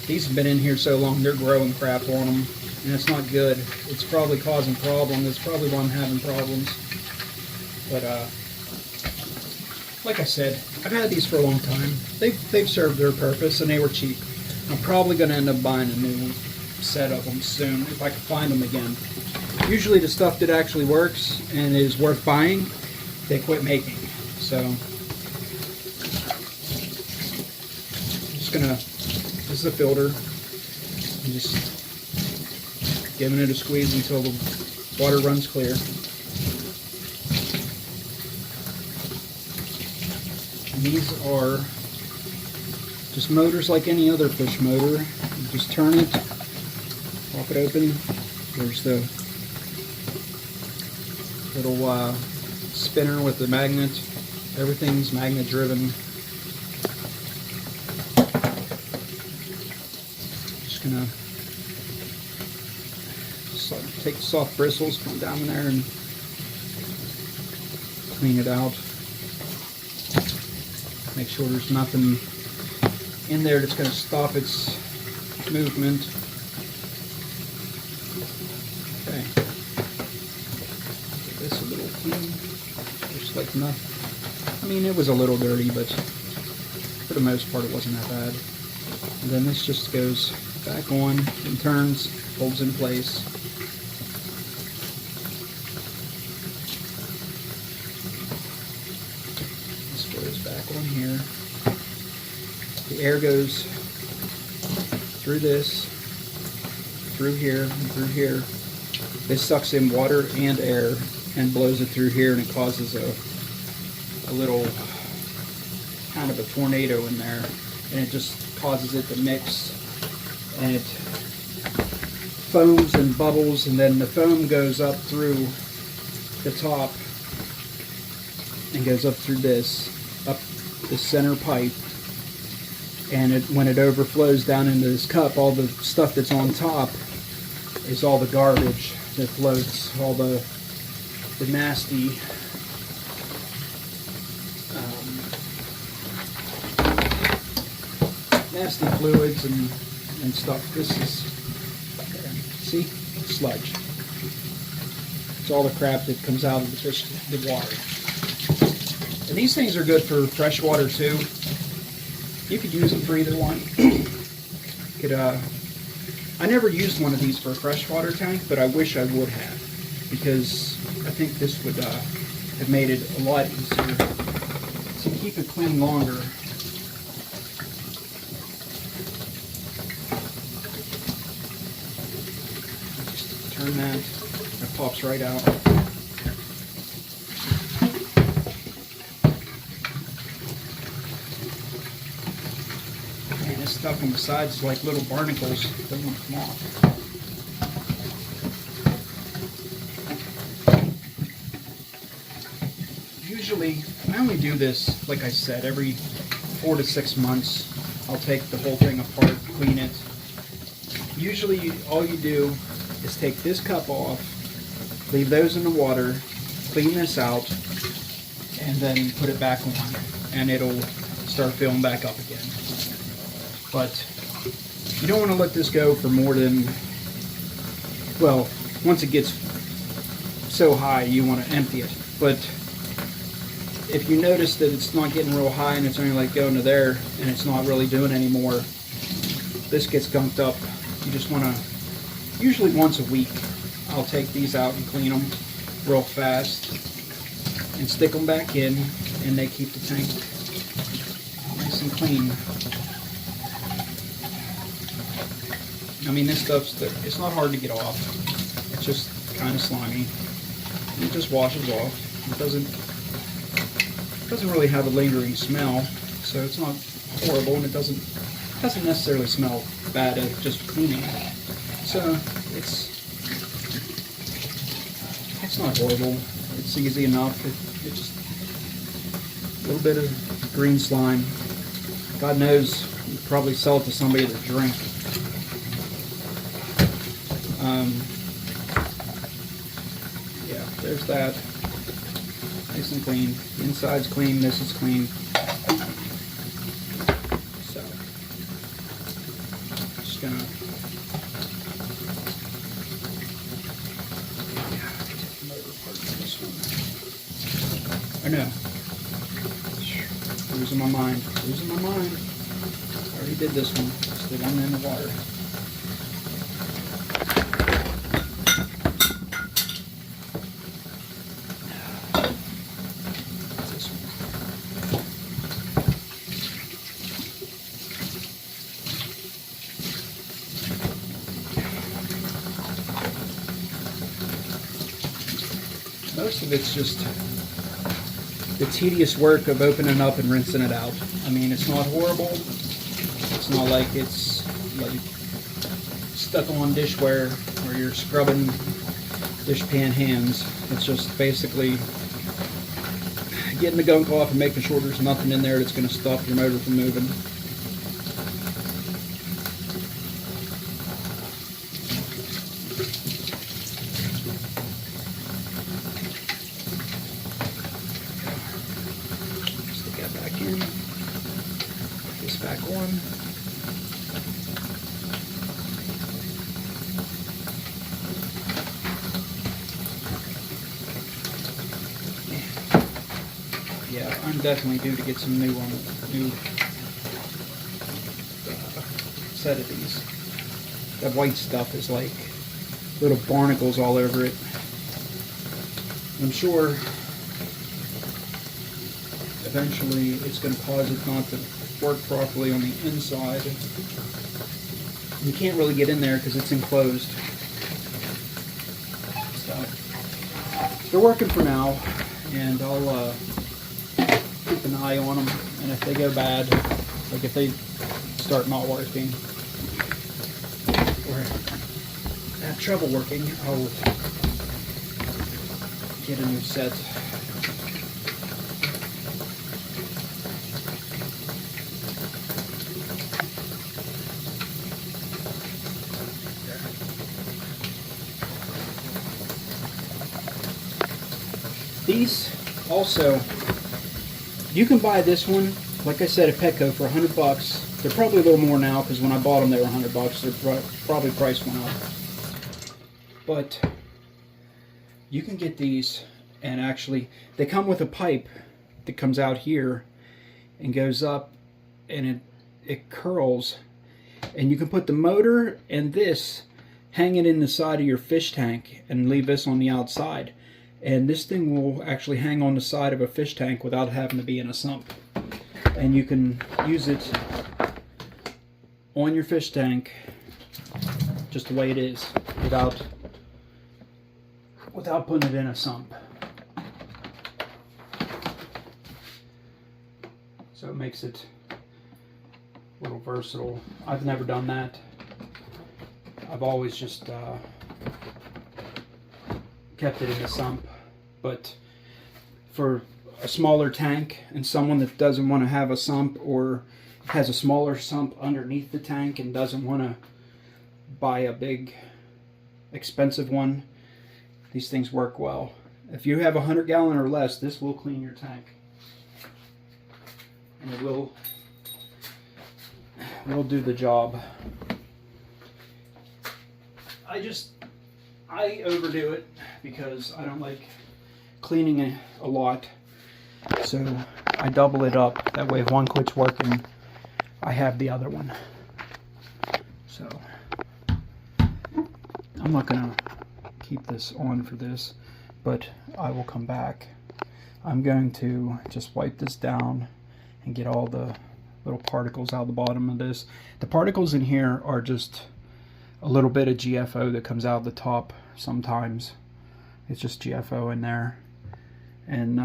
these have been in here so long, they're growing crap on them, and it's not good. It's probably causing problems. It's probably why I'm having problems. But like I said, I've had these for a long time. They've served their purpose, and they were cheap. I'm probably going to end up buying a new set of them soon, if I can find them again. Usually the stuff that actually works and is worth buying, they quit making. So I'm just gonna, this is a filter, I'm just giving it a squeeze until the water runs clear. And these are Just motors like any other fish motor. You just turn it, pop it open. There's the little spinner with the magnet. Everything's magnet driven. Just gonna take the soft bristles, come down in there and clean it out. Make sure there's nothing in there that's going to stop its movement. Okay. Give this a little clean. Just like nothing. I mean, it was a little dirty, but for the most part it wasn't that bad. And then this just goes back on and turns, holds in place. This goes back on here. The air goes through this, through here, and through here. This sucks in water and air and blows it through here, and it causes a little kind of a tornado in there, and it just causes it to mix, and it foams and bubbles, and then the foam goes up through the top and goes up through this, up the center pipe. And when it overflows down into this cup, all the stuff that's on top is all the garbage that floats, all the nasty nasty fluids and stuff. This is, see, sludge. It's all the crap that comes out of the water. And these things are good for fresh water too. You could use them for either one. I never used one of these for a freshwater tank, but I wish I would have, because I think this would have made it a lot easier to keep it clean longer. Just turn that, it pops right out. Stuff on the sides is like little barnacles. Don't want to come off. Usually, I only do this, like I said, every 4 to 6 months. I'll take the whole thing apart, clean it. Usually, all you do is take this cup off, leave those in the water, clean this out, and then put it back on, and it'll start filling back up again. But you don't want to let this go for more than, well, once it gets so high, you want to empty it. But if you notice that it's not getting real high and it's only like going to there and it's not really doing anymore, this gets gunked up. You just want to, usually once a week, I'll take these out and clean them real fast and stick them back in, and they keep the tank nice and clean. I mean, this stuff's, it's not hard to get off. It's just kind of slimy. It just washes off. It doesn't really have a lingering smell, so it's not horrible, and it doesn't necessarily smell bad at just cleaning it. So it's not horrible. It's easy enough. It's just a little bit of green slime. God knows, you could probably sell it to somebody to drink. Yeah, there's that. Nice and clean. Inside's clean, this is clean. So, just gonna take the motor apart for this one. I know. Losing my mind. Losing my mind. I already did this one. Just the one in the water. Most of it's just the tedious work of opening up and rinsing it out. I mean, it's not horrible. It's not like it's like stuck on dishware where you're scrubbing dishpan hands. It's just basically getting the gunk off and making sure there's nothing in there that's going to stop your motor from moving. Stick that back in. Put this back on. Yeah, I'm definitely due to get some new set of these. That white stuff is like little barnacles all over it. I'm sure eventually it's going to cause it not to work properly on the inside. You can't really get in there because it's enclosed. So they're working for now, and I'll keep an eye on them, and if they go bad, like if they start not working or have trouble working, I'll get a new set. These also, you can buy this one, like I said, at Petco for $100. They're probably a little more now because when I bought them they were $100. They're probably price went up. But you can get these, and actually they come with a pipe that comes out here and goes up, and it curls, and you can put the motor and this hanging in the side of your fish tank and leave this on the outside. And this thing will actually hang on the side of a fish tank without having to be in a sump. And you can use it on your fish tank just the way it is, without putting it in a sump. So it makes it a little versatile. I've never done that. I've always just kept it in the sump. But for a smaller tank and someone that doesn't want to have a sump, or has a smaller sump underneath the tank and doesn't want to buy a big expensive one, these things work well. If you have 100 gallon or less, this will clean your tank, and it will do the job. I overdo it because I don't like cleaning a lot, so I double it up. That way if one quits working, I have the other one. So I'm not gonna keep this on for this, but I will come back. I'm going to just wipe this down and get all the little particles out of the bottom of this. The particles in here are just a little bit of GFO that comes out the top sometimes. It's just GFO in there. And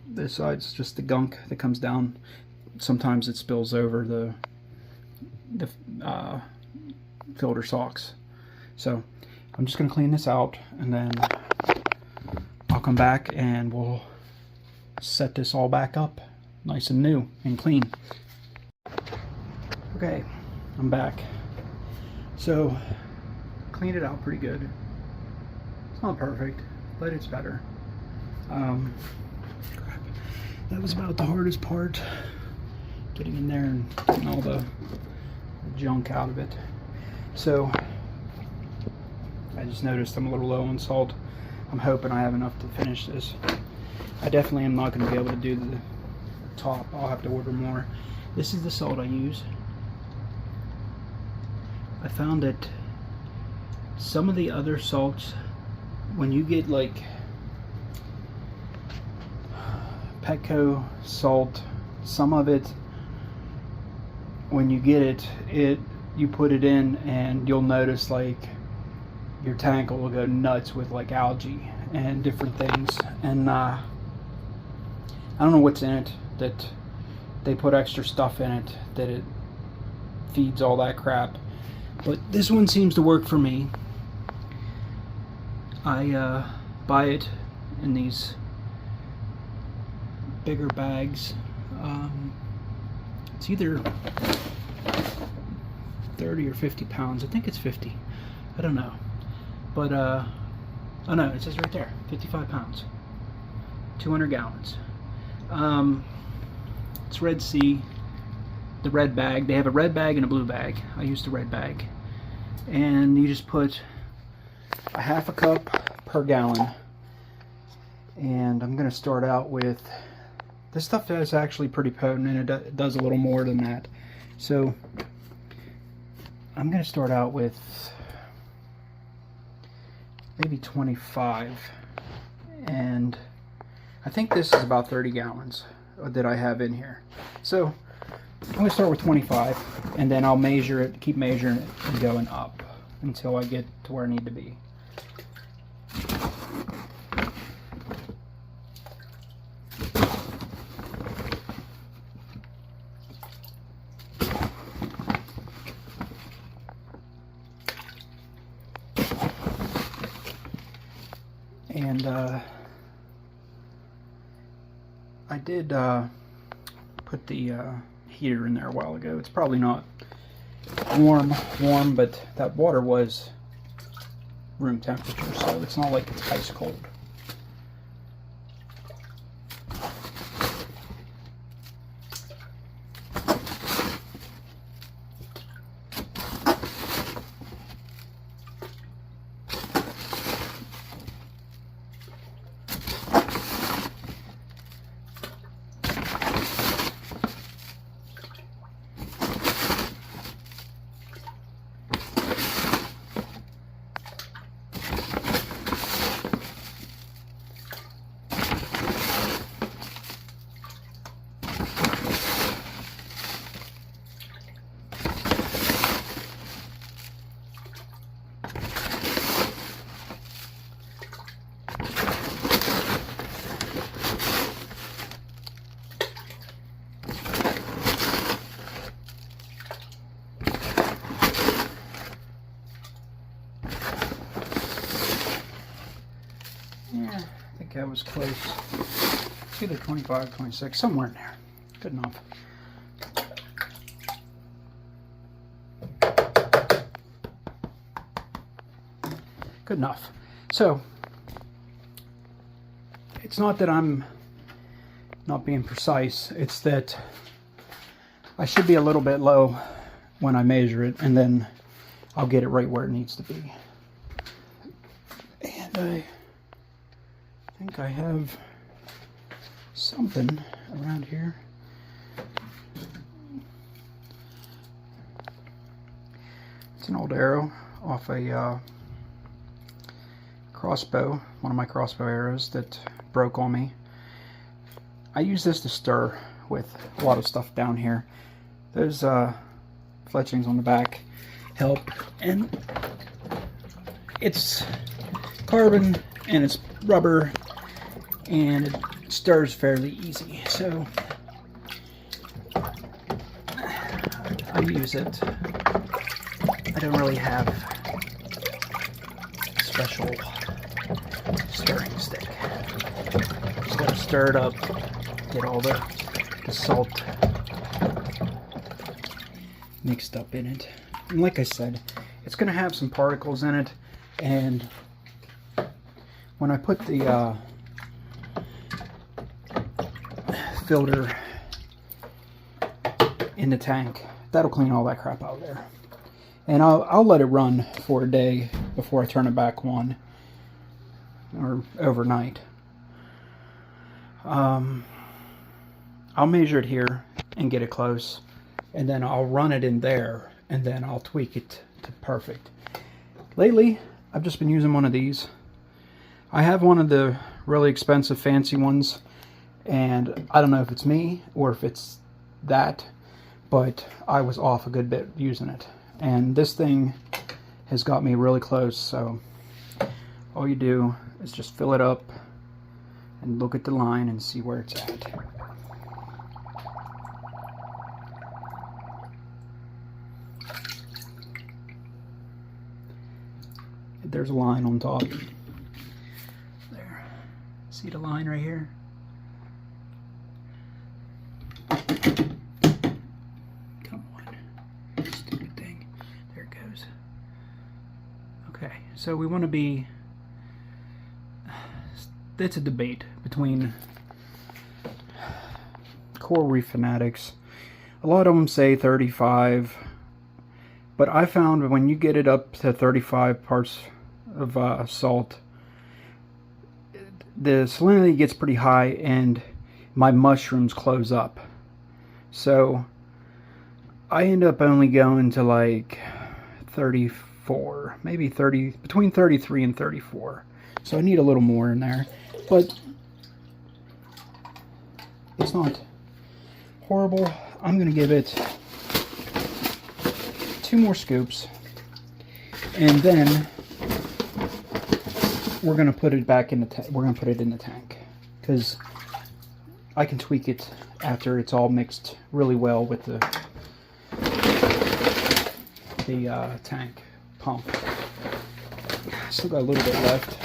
this side's just the gunk that comes down. Sometimes it spills over the filter socks. So I'm just going to clean this out, and then I'll come back and we'll set this all back up nice and new and clean. Okay, I'm back. So cleaned it out pretty good. It's not perfect, but it's better. Crap. That was about the hardest part, getting in there and getting all the junk out of it. So I just noticed I'm a little low on salt. I'm hoping I have enough to finish this. I definitely am not going to be able to do the top. I'll have to order more. This is the salt I use. I found that some of the other salts, when you get like Petco salt, some of it, when you get it, you put it in and you'll notice like your tank will go nuts with like algae and different things. And I don't know what's in it, that they put extra stuff in it that it feeds all that crap. But this one seems to work for me. I buy it in these bigger bags. It's either 30 or 50 pounds. I think it's 50. I don't know. But, oh no, it says right there, 55 pounds. 200 gallons. It's Red Sea, the red bag. They have a red bag and a blue bag. I use the red bag. And you just put a half a cup per gallon. And I'm going to start out with, this stuff is actually pretty potent, and it does a little more than that. So I'm going to start out with maybe 25. And I think this is about 30 gallons that I have in here. So I'm going to start with 25, and then I'll measure it, keep measuring it and going up until I get to where I need to be. And I did put the heater in there a while ago. It's probably not warm, but that water was room temperature, so it's not like it's ice cold. Yeah, I think I was close. It's either 25, 26, somewhere in there. Good enough. Good enough. So, it's not that I'm not being precise, it's that I should be a little bit low when I measure it, and then I'll get it right where it needs to be. And I think I have something around here. It's an old arrow off a crossbow, one of my crossbow arrows that broke on me. I use this to stir with a lot of stuff down here. Those fletchings on the back help, and it's carbon and it's rubber and it stirs fairly easy, so I use it. I don't really have a special stirring stick. Just gotta stir it up, get all the salt mixed up in it. And like I said, it's gonna have some particles in it, and when I put the filter in the tank, that'll clean all that crap out of there. And I'll let it run for a day before I turn it back on, or overnight. I'll measure it here and get it close, and then I'll run it in there, and then I'll tweak it to perfect. Lately, I've just been using one of these. I have one of the really expensive fancy ones, and I don't know if it's me or if it's that, but I was off a good bit using it. And this thing has got me really close, so all you do is just fill it up and look at the line and see where it's at. There's a line on top. There. See the line right here? Come on. Stupid thing. There it goes. Okay, so we want to be... It's a debate between coral reef fanatics. A lot of them say 35, but I found when you get it up to 35 parts of salt, the salinity gets pretty high and my mushrooms close up. So I end up only going to like 34, maybe 30, between 33 and 34. So I need a little more in there, but it's not horrible. I'm going to give it 2 more scoops, and then we're going to put it back in the we're going to put it in the tank, because I can tweak it after it's all mixed really well with the tank pump. Still got a little bit left.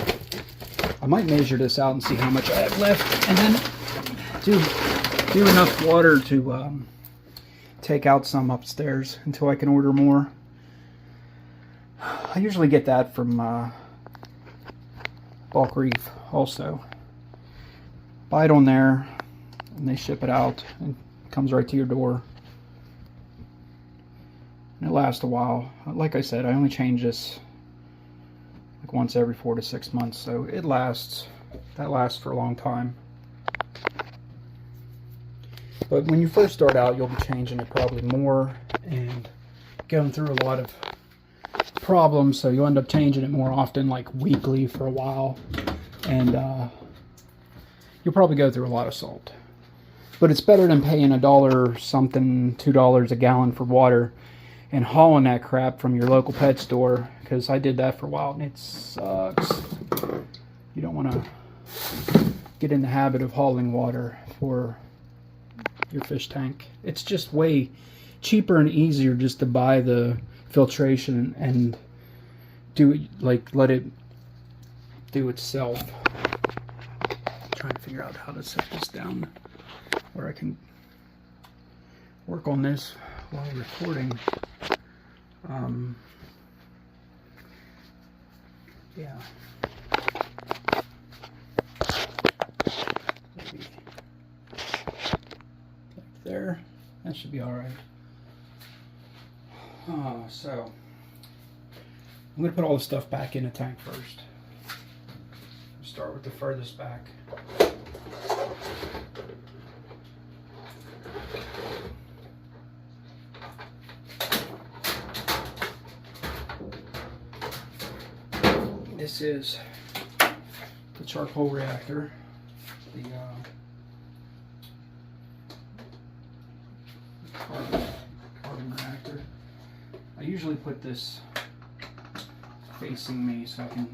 I might measure this out and see how much I have left, and then do enough water to take out some upstairs until I can order more. I usually get that from Bulk Reef also. Buy it on there and they ship it out and it comes right to your door. And it lasts a while. Like I said, I only change this like once every 4 to 6 months, so it lasts. That lasts for a long time. But when you first start out, you'll be changing it probably more and going through a lot of problems, so you'll end up changing it more often, like weekly for a while, and you'll probably go through a lot of salt. But it's better than paying $1 something, $2 a gallon for water and hauling that crap from your local pet store, because I did that for a while and it sucks. You don't want to get in the habit of hauling water for your fish tank. It's just way cheaper and easier just to buy the filtration and do it, like let it do itself. I'm trying to figure out how to set this down where I can work on this while recording. Yeah. Maybe there. That should be alright. So I'm going to put all the stuff back in the tank first. Start with the furthest back. This is the charcoal reactor. The carbon reactor. I usually put this facing me so I can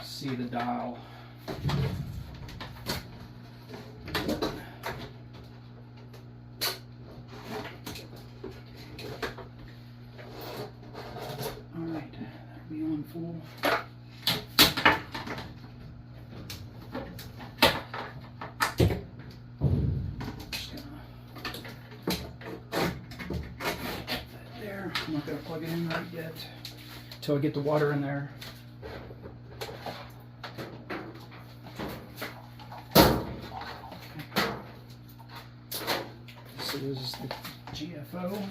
see the dial. Alright, that'll be on full. I'm not going to plug it in right yet until I get the water in there. This is the GFO.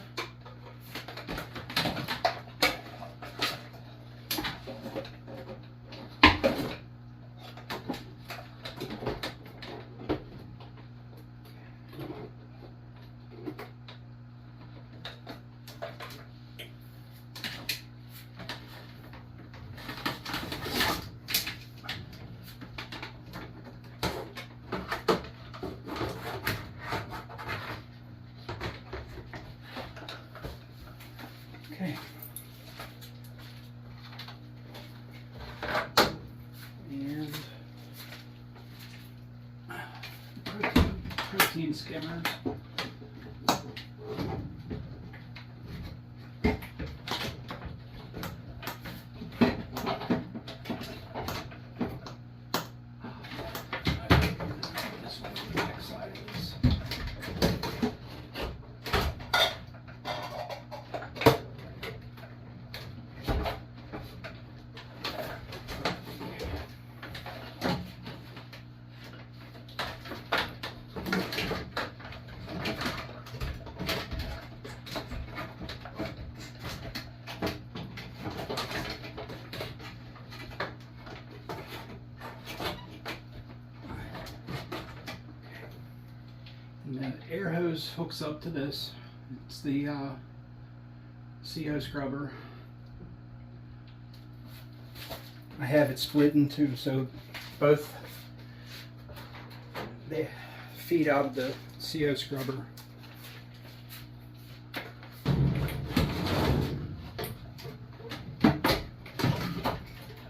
Okay. And protein skimmer. And the air hose hooks up to this. It's the CO scrubber. I have it split in two, so both they feed out of the CO scrubber.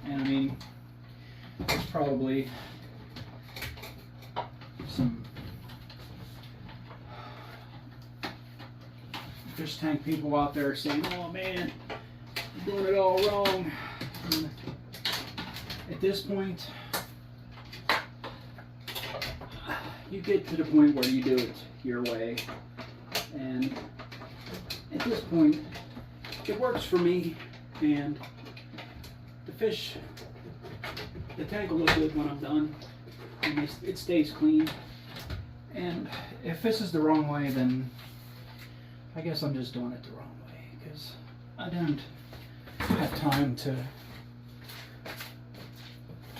And I mean, there's probably some fish tank people out there saying, "Oh man, you're doing it all wrong." And at this point, you get to the point where you do it your way, and at this point, it works for me, and the fish, the tank will look good when I'm done, and it stays clean. And if this is the wrong way, then I guess I'm just doing it the wrong way, because I don't have time to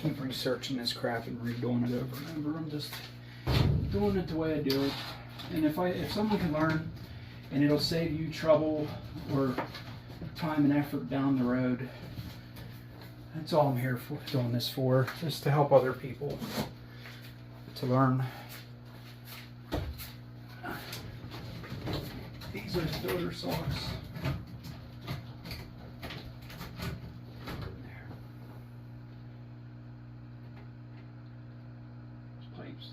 keep researching this crap and redoing it over and over. I'm just doing it the way I do it. And if someone can learn and it'll save you trouble or time and effort down the road, that's all I'm here for, doing this for, just to help other people to learn. These are filter socks. Pipes.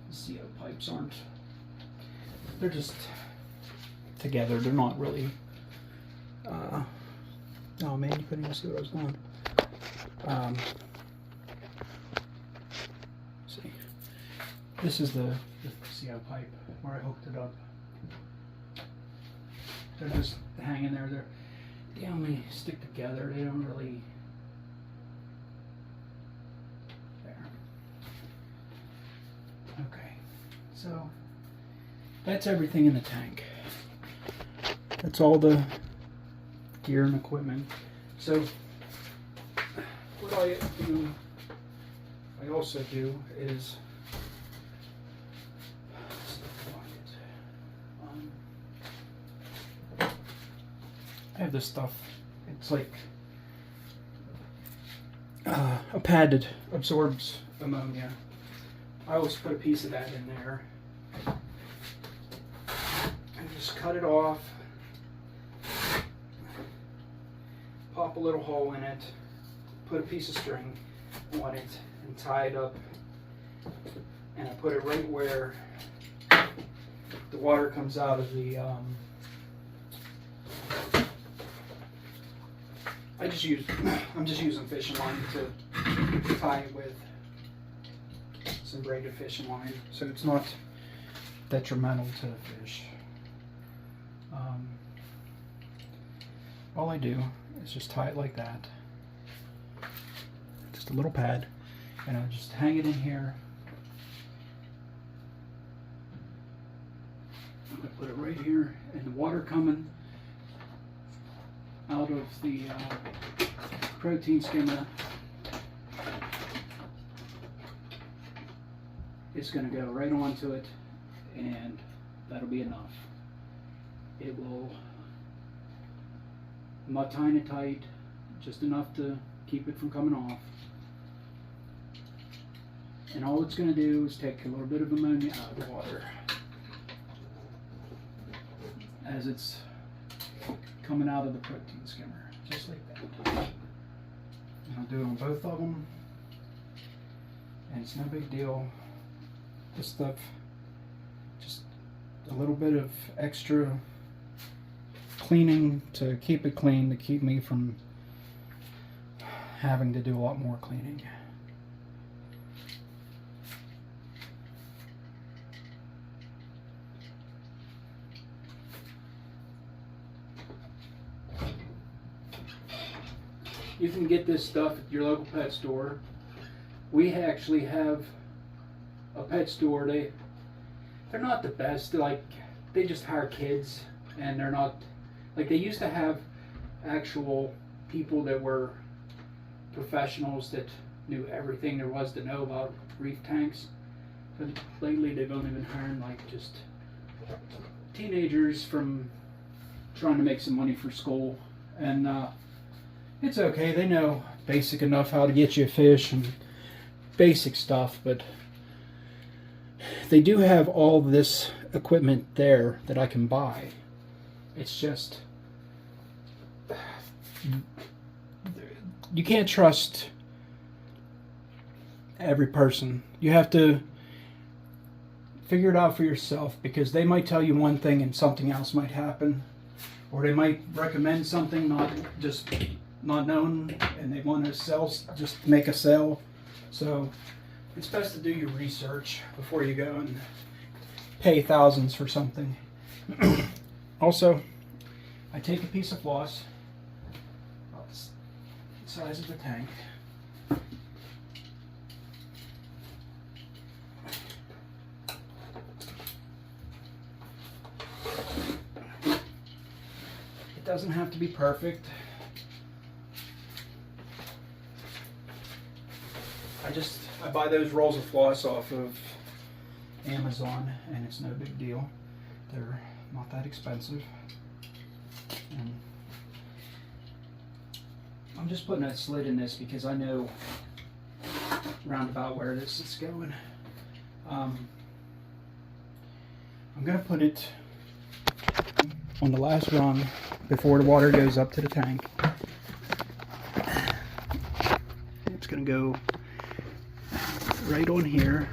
The CO pipes aren't. They're just together. They're not really. Oh man, you couldn't even see what I was doing. See, this is the CO pipe where I hooked it up. They're just hanging there. They only stick together. They don't really. There. Okay, so that's everything in the tank. That's all the gear and equipment. So what I also do is I have this stuff. It's like a pad that absorbs ammonia. I always put a piece of that in there and just cut it off, pop a little hole in it, put a piece of string on it and tie it up, and I put it right where the water comes out of the I'm just using fishing line to tie it with some braided fishing line, so it's not detrimental to the fish. All I do is just tie it like that, just a little pad, and I just hang it in here. I'm going to put it right here, and the water coming out of the protein skimmer is going to go right onto it, and that'll be enough. It will, I'm not tying it tight, just enough to keep it from coming off. And all it's going to do is take a little bit of ammonia out of the water as it's coming out of the protein skimmer, just like that. And I'll do it on both of them, and it's no big deal. This stuff, just a little bit of extra cleaning to keep it clean, to keep me from having to do a lot more cleaning. You can get this stuff at your local pet store. We actually have a pet store. They're not the best. They just hire kids, and they're not like they used to have actual people that were professionals that knew everything there was to know about reef tanks. But lately they've only been hiring like just teenagers from trying to make some money for school, and it's okay. They know basic enough how to get you a fish and basic stuff, but they do have all this equipment there that I can buy. It's just you can't trust every person. You have to figure it out for yourself, because they might tell you one thing and something else might happen, or they might recommend something not known, and they want to sell, just make a sale. So it's best to do your research before you go and pay thousands for something. Also, I take a piece of floss about the size of the tank. It doesn't have to be perfect. I buy those rolls of floss off of Amazon, and it's no big deal. They're not that expensive. And I'm just putting a slit in this because I know roundabout where this is going. I'm going to put it on the last rung before the water goes up to the tank. It's going to go right on here.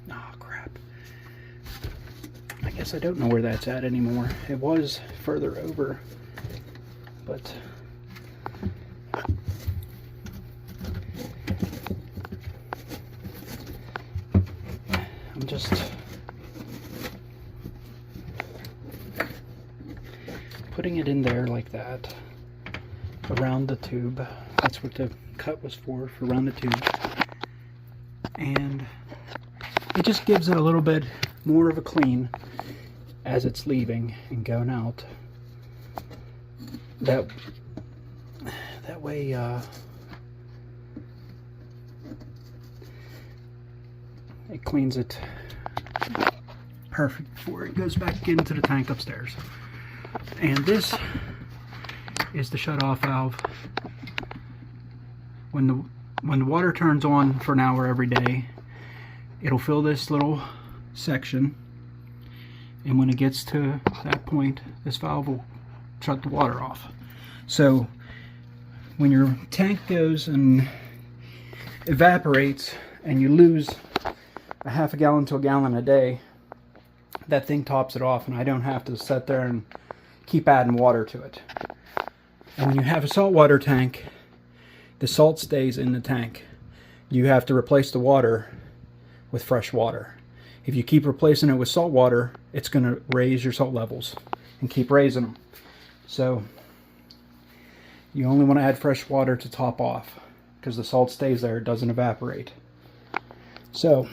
Oh crap. I guess I don't know where that's at anymore. It was further over, but I'm just putting it in there like that, around the tube. That's what the cut was for around the tube. And it just gives it a little bit more of a clean as it's leaving and going out. That way it cleans it perfect before it goes back into the tank upstairs. And this is the shut-off valve. When the water turns on for an hour every day, it'll fill this little section, and when it gets to that point, this valve will shut the water off. So when your tank goes and evaporates and you lose a half a gallon to a gallon a day, that thing tops it off, and I don't have to sit there and keep adding water to it. And when you have a saltwater tank, the salt stays in the tank. You have to replace the water with fresh water. If you keep replacing it with salt water, it's going to raise your salt levels and keep raising them. So you only want to add fresh water to top off, because the salt stays there, it doesn't evaporate. So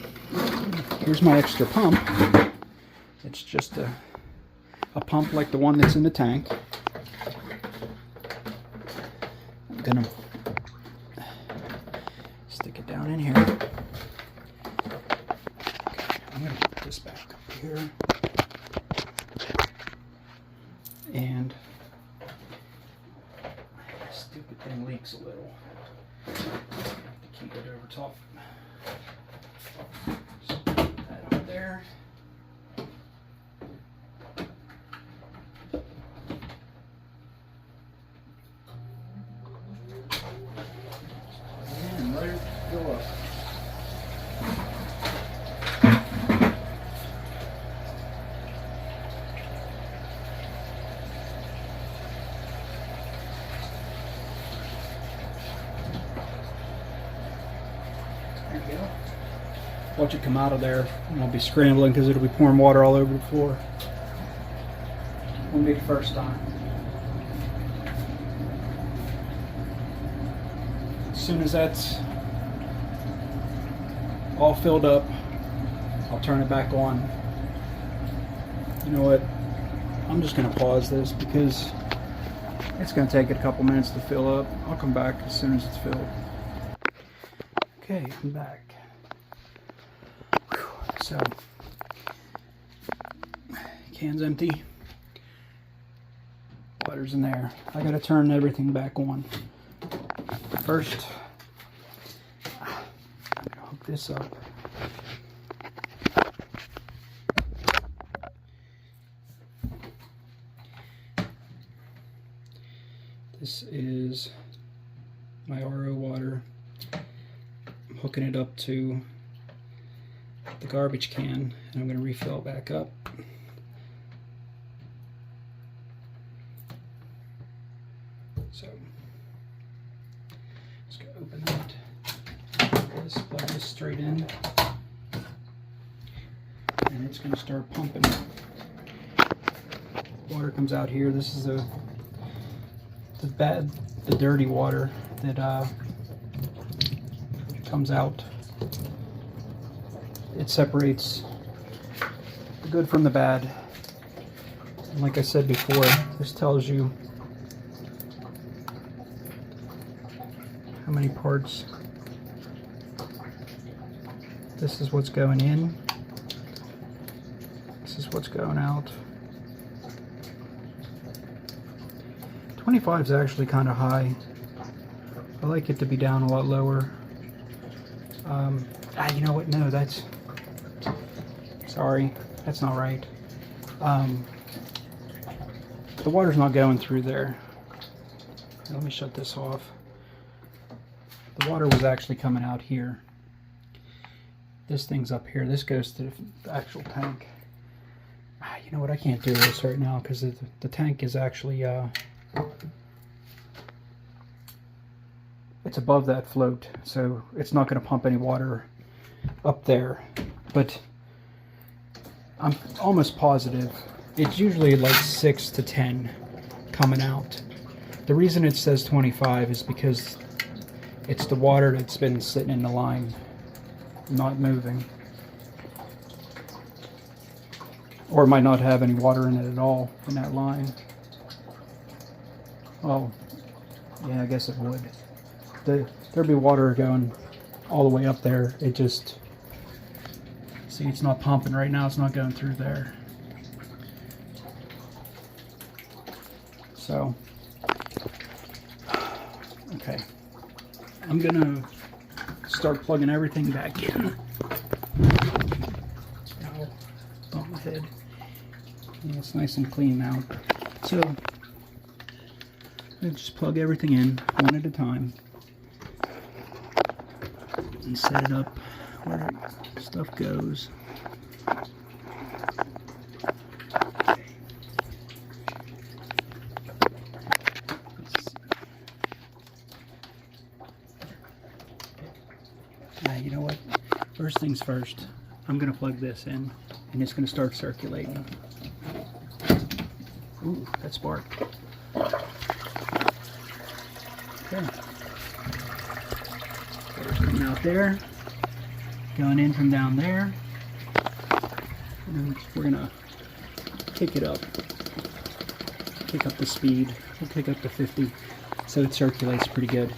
here's my extra pump. It's just a pump like the one that's in the tank. I'm gonna stick it down in here. Okay, I'm gonna put this back up here. And this stupid thing leaks a little. I have to keep it over top. So put that up there. And let it go up. There you go. Watch it come out of there, and I'll be scrambling because it'll be pouring water all over the floor. Won't be the first time. As soon as that's all filled up, I'll turn it back on. You know what? I'm just going to pause this because It's going to take it a couple minutes to fill up. I'll come back as soon as it's filled. Okay, I'm back. Whew. So, can's empty. Water's in there. I got to turn everything back on. First, I'm going to hook this up. This is my RO water. I'm hooking it up to the garbage can, and I'm going to refill it back up. So, just going to open that. Plug this straight in, and it's going to start pumping. Water comes out here. This is the dirty water that comes out. It separates the good from the bad. And like I said before, this tells you how many parts. This is what's going in. This is what's going out. 25 is actually kind of high. I like it to be down a lot lower. You know what? No, that's... Sorry, that's not right. The water's not going through there. Let me shut this off. The water was actually coming out here. This thing's up here. This goes to the actual tank. You know what? I can't do this right now because the tank is actually... it's above that float, so it's not going to pump any water up there, but I'm almost positive it's usually like 6 to 10 coming out. The reason it says 25 is because it's the water that's been sitting in the line, not moving, or it might not have any water in it at all in that line. Oh, yeah, I guess it would. There'd be water going all the way up there. It just, see, it's not pumping right now. It's not going through there. So, okay. I'm gonna start plugging everything back in. Ow, bump my head. Yeah, it's nice and clean now. So, I just plug everything in one at a time and set it up where stuff goes. You know what? First things first, I'm going to plug this in and it's going to start circulating. Ooh, that sparked. Okay. Water's coming out there, going in from down there, and we're gonna kick it up, kick up the speed. We'll kick up to 50, so it circulates pretty good.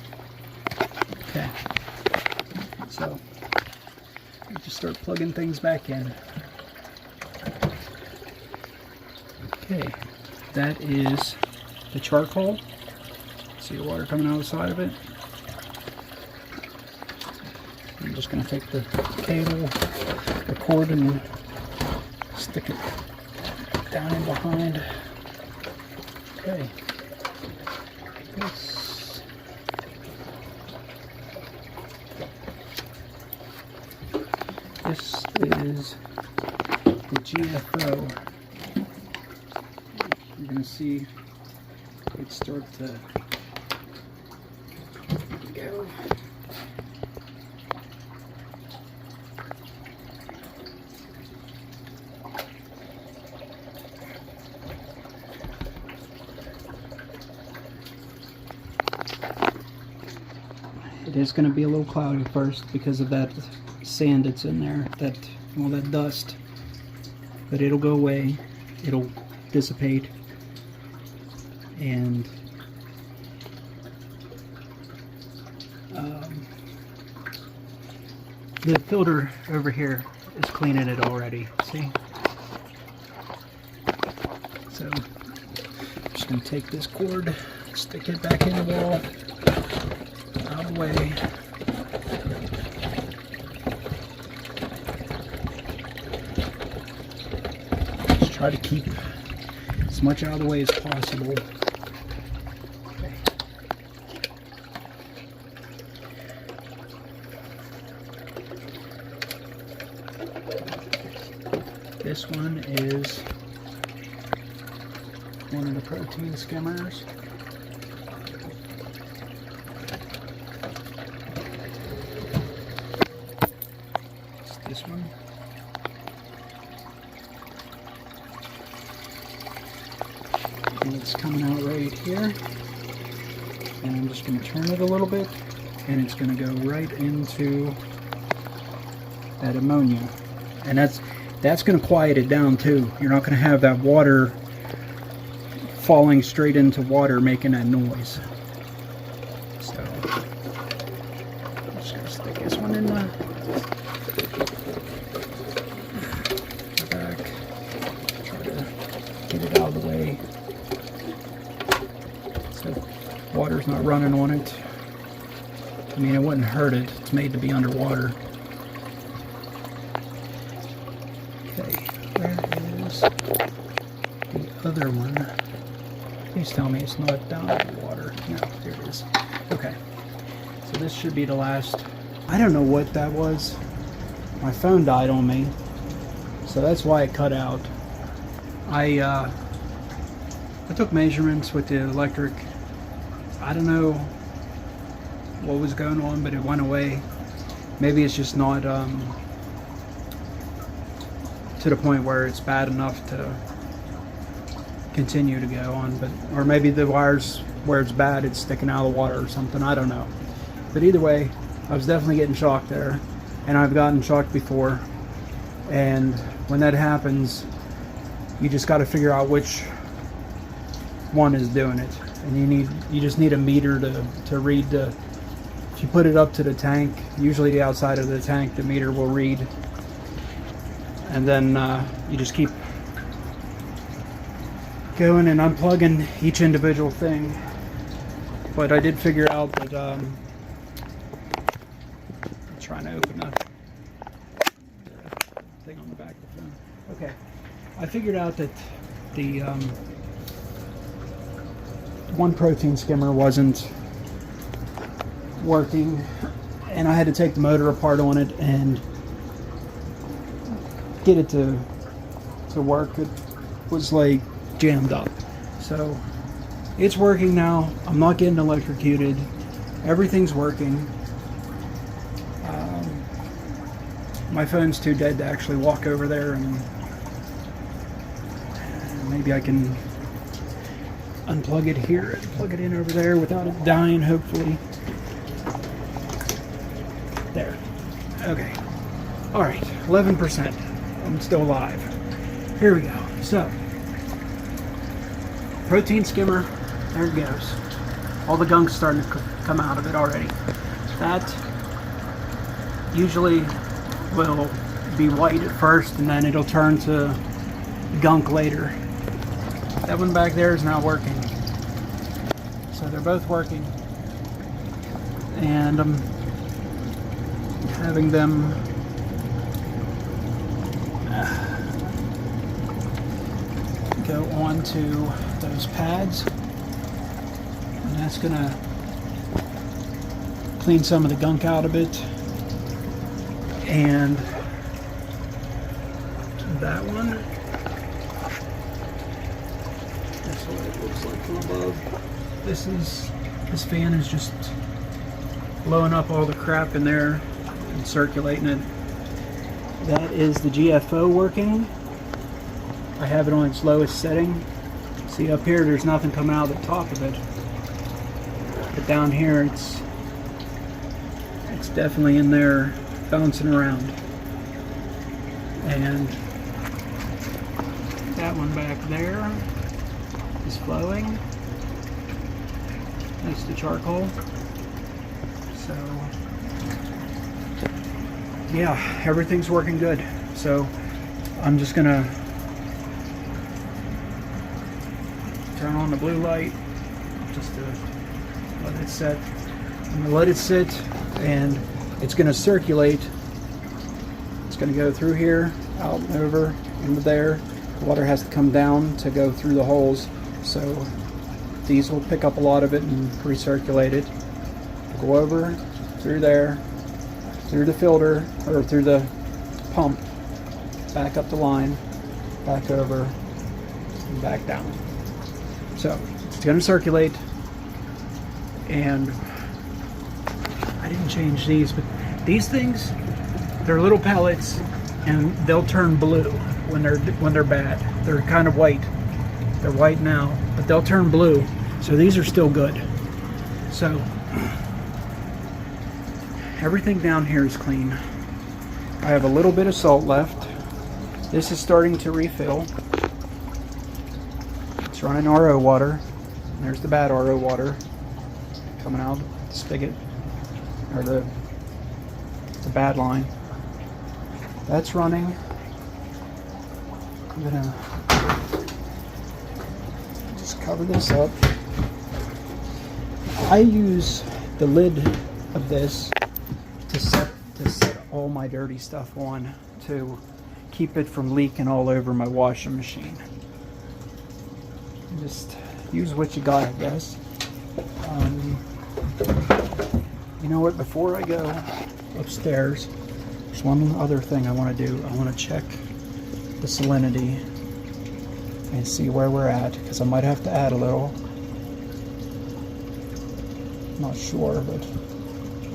Okay, so we just start plugging things back in. Okay, that is the charcoal. See the water coming out of the side of it. I'm just going to take the cable, the cord, and stick it down in behind. Okay. This is the GFO. You're going to see it start to go. It is going to be a little cloudy first because of that sand that's in there, all that dust, but it'll go away, it'll dissipate, and The filter over here is cleaning it already, see? So I'm just going to take this cord, stick it back in the wall, out of the way. Just try to keep as much out of the way as possible. Okay. This one is one of the protein skimmers. It's this one. And it's coming out right here. And I'm just going to turn it a little bit, and it's going to go right into that ammonia. And that's going to quiet it down too. You're not going to have that water falling straight into water making that noise. So I'm just going to stick this one in the back, try to get it out of the way so water's not running on it. I mean, it wouldn't hurt it, it's made to be underwater. Okay, where is the other one? Please tell me it's not down in the water. No, here it is. Okay. So this should be the last. I don't know what that was. My phone died on me. So that's why it cut out. I took measurements with the electric. I don't know what was going on, but it went away. Maybe it's just not to the point where it's bad enough to continue to go on, but or maybe the wires where it's bad, it's sticking out of the water or something. I don't know, but either way, I was definitely getting shocked there, and I've gotten shocked before. And when that happens, you just got to figure out which one is doing it, and you just need a meter to read the. If you put it up to the tank, usually the outside of the tank, the meter will read, and then you just keep going and unplugging each individual thing. But I did figure out that I'm trying to open the thing on the back of the phone. Okay, I figured out that the one protein skimmer wasn't working, and I had to take the motor apart on it and get it to work. It was like jammed up. So it's working now. I'm not getting electrocuted. Everything's working. My phone's too dead to actually walk over there, and maybe I can unplug it here and plug it in over there without it dying, hopefully. There. Okay. Alright, 11%. I'm still alive. Here we go. So protein skimmer, there it goes. All the gunk's starting to come out of it already. That usually will be white at first, and then it'll turn to gunk later. That one back there is not working. So they're both working, and I'm having them go onto those pads, and that's gonna clean some of the gunk out of it. And that one, that's what it looks like from above. This fan is just blowing up all the crap in there and circulating it. That is the GFO working. I have it on its lowest setting. See, up here there's nothing coming out of the top of it, but down here it's definitely in there bouncing around. And that one back there is flowing. That's the charcoal. So yeah, everything's working good. So I'm just gonna turn on the blue light just to let it set. I'm gonna let it sit, and it's gonna circulate. It's gonna go through here, out and over, into there. The water has to come down to go through the holes, so these will pick up a lot of it and recirculate it. Go over, through there, through the filter, or through the pump, back up the line, back over, and back down. So it's going to circulate, and I didn't change these, but these things, they're little pellets, and they'll turn blue when they're bad. They're kind of white. They're white now, but they'll turn blue. So these are still good. So everything down here is clean. I have a little bit of salt left. This is starting to refill. It's running RO water. There's the bad RO water coming out the spigot, or the bad line. That's running. I'm gonna just cover this up. I use the lid of this to set all my dirty stuff on, to keep it from leaking all over my washing machine. Just use what you got, I guess. You know what, before I go upstairs, there's one other thing I want to do. I want to check the salinity and see where we're at, because I might have to add a little. Not sure, but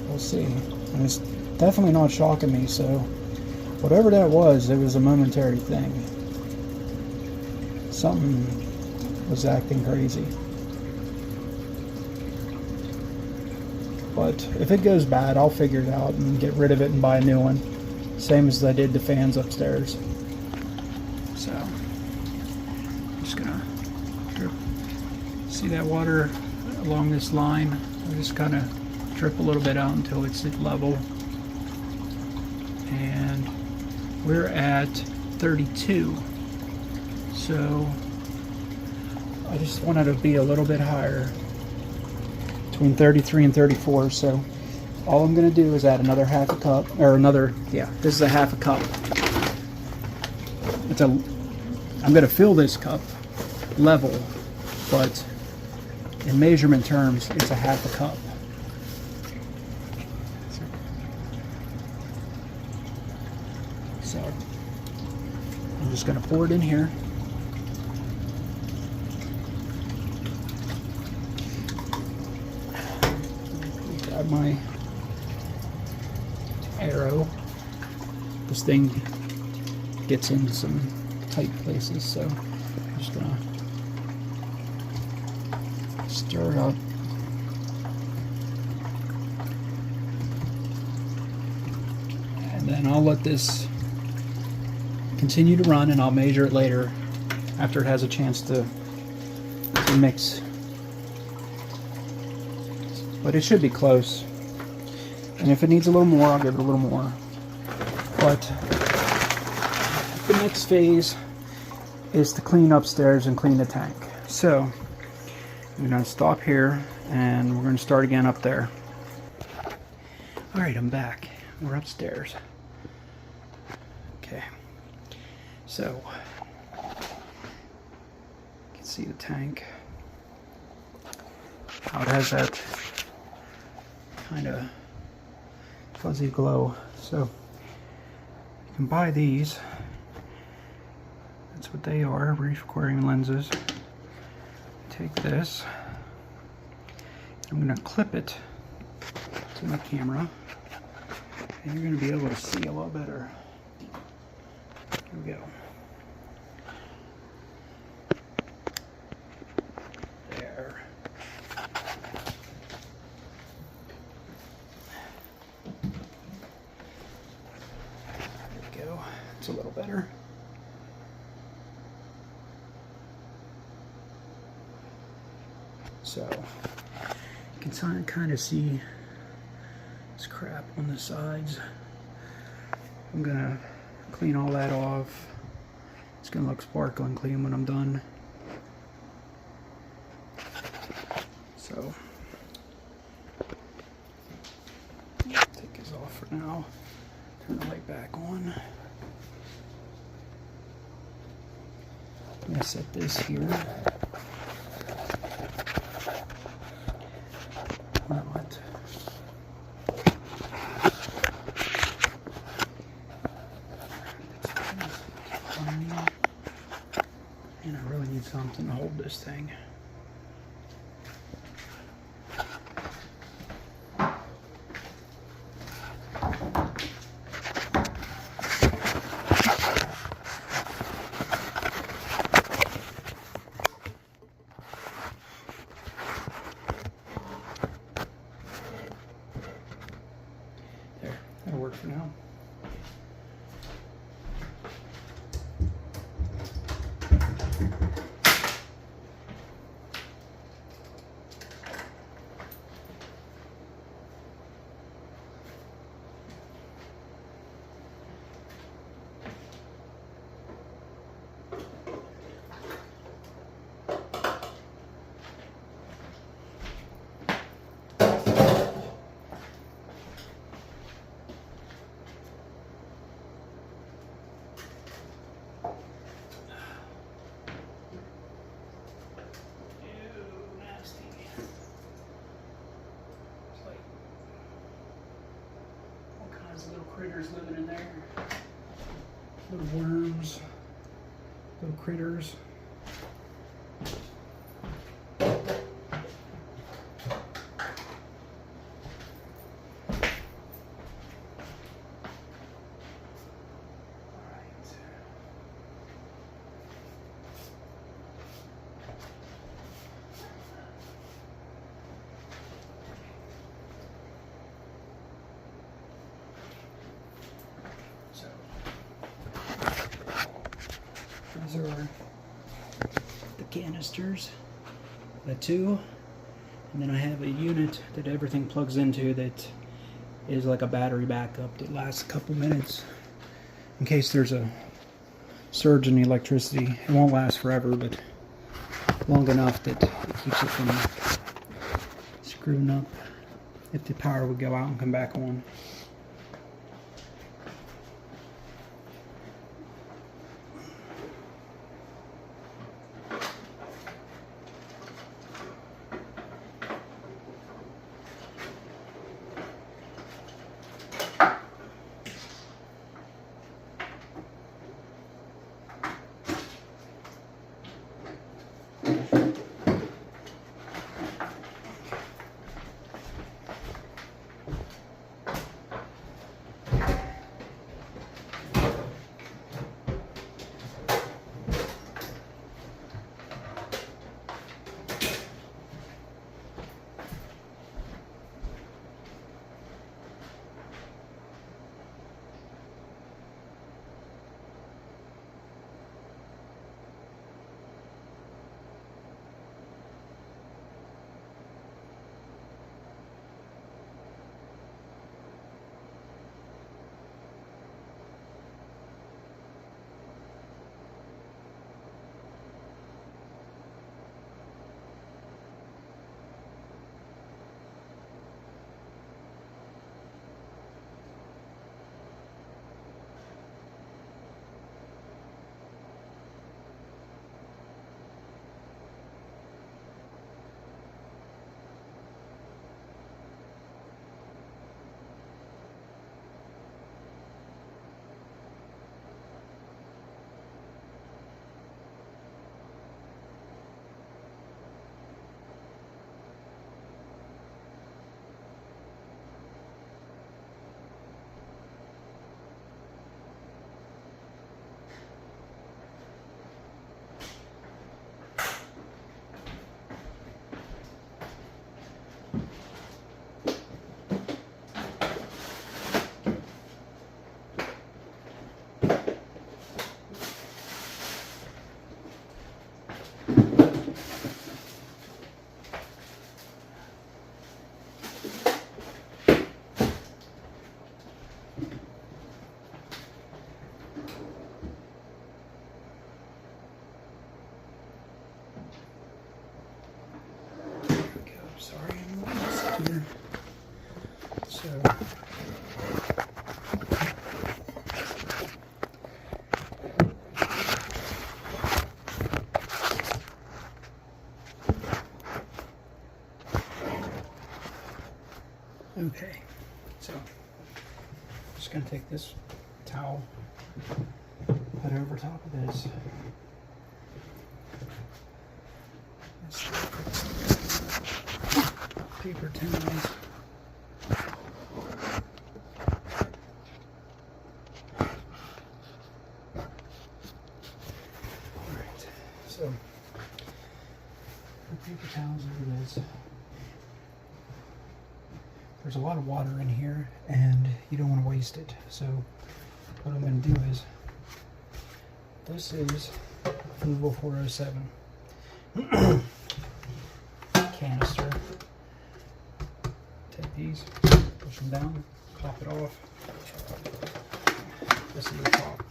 we'll see. And it's definitely not shocking me, so whatever that was, it was a momentary thing. Something was acting crazy. But if it goes bad, I'll figure it out and get rid of it and buy a new one. Same as I did the fans upstairs. So, I'm just gonna drip. See that water along this line? I just kind of drip a little bit out until it's at level. And we're at 32. So I just wanted to be a little bit higher, between 33 and 34. So all I'm going to do is add another half a cup, or this is a half a cup. I'm going to fill this cup level, but in measurement terms, it's a half a cup. So I'm just going to pour it in here. Grab my arrow. This thing gets in some tight places, so I'm just going to stir it up. And then I'll let this continue to run, and I'll measure it later after it has a chance to mix. But it should be close. And if it needs a little more, I'll give it a little more. But the next phase is to clean upstairs and clean the tank. So I'm going to stop here, and we're going to start again up there. Alright, I'm back. We're upstairs. Okay. So, you can see the tank. How it has that kind of fuzzy glow. So, you can buy these. That's what they are, reef aquarium lenses. Take this. I'm going to clip it to my camera, and you're going to be able to see a lot better. Here we go. There. There we go. It's a little better. So you can kind of see this crap on the sides. I'm gonna clean all that off. It's gonna look sparkling clean when I'm done. So take this off for now. Turn the light back on. I'm gonna set this here. What? And I really need something to hold this thing. There, that'll work for now. Little critters living in there. Little worms, little critters. These are the canisters, the two, and then I have a unit that everything plugs into that is like a battery backup that lasts a couple minutes in case there's a surge in the electricity. It won't last forever, but long enough that it keeps it from screwing up if the power would go out and come back on. Sorry, I'm not messing here. So, okay, so I'm just going to take this towel, put it over top of this. Paper towels. Alright, so put paper towels over this. There's a lot of water in here and you don't want to waste it. So what I'm going to do is, this is Fluval 407 canister. Take these, push them down, pop it off. This is the top.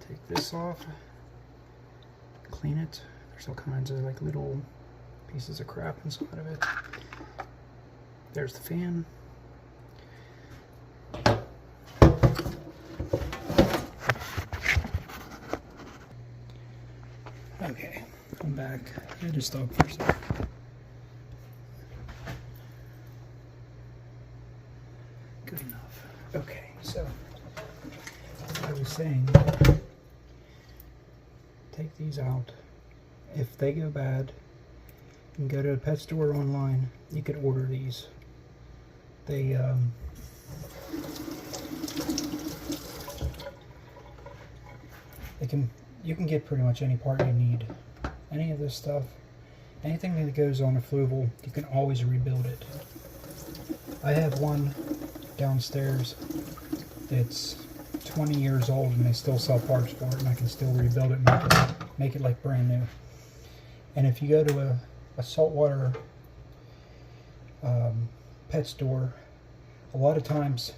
Take this off, clean it. There's all kinds of like little pieces of crap inside of it. There's the fan. Okay, I'm back. I had to stop for a second. Good enough. Okay, so I was saying, take these out. If they go bad, you can go to a pet store online. You could order these. They you can get pretty much any part you need. Any of this stuff, anything that goes on a fluval, you can always rebuild it. I have one downstairs that's 20 years old and they still sell parts for it, and I can still rebuild it and make it like brand new. And if you go to a saltwater pet store, a lot of times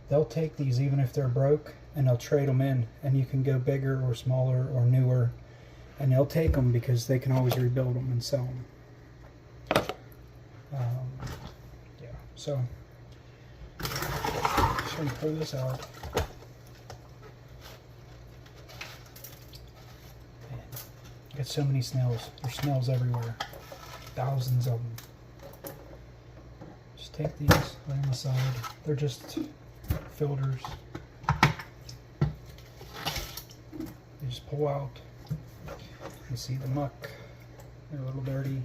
they'll take these even if they're broke and they'll trade them in, and you can go bigger or smaller or newer, and they'll take them because they can always rebuild them and sell them. Yeah, so just going to pull this out. Man, got so many snails. There's snails everywhere. Thousands of them. Just take these, lay them aside. They're just filters. You just pull out. You see the muck. They're a little dirty.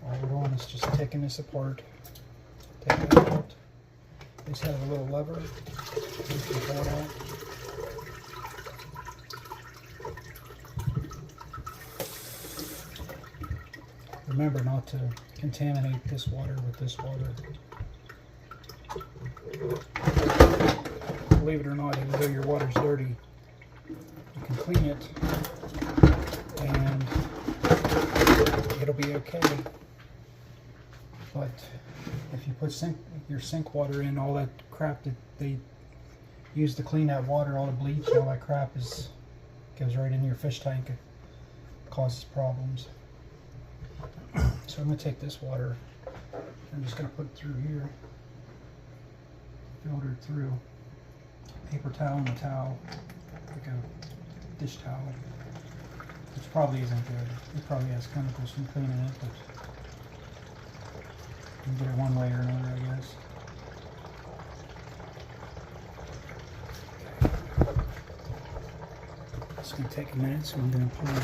All we're doing is just taking this apart. Take it out. These have a little lever. You can pull it out. Remember not to contaminate this water with this water. Believe it or not, even though your water's dirty, you can clean it and it'll be okay. But if you put your sink water in, all that crap that they use to clean that water, all the bleach and all that crap goes right in your fish tank. It causes problems. So I'm going to take this water, I'm just going to put it through here, filter it through, paper towel and a towel, like a dish towel, which probably isn't good. It probably has chemicals from cleaning it, but you can get it one way or another, I guess. It's going to take a minute, so I'm going to pull it.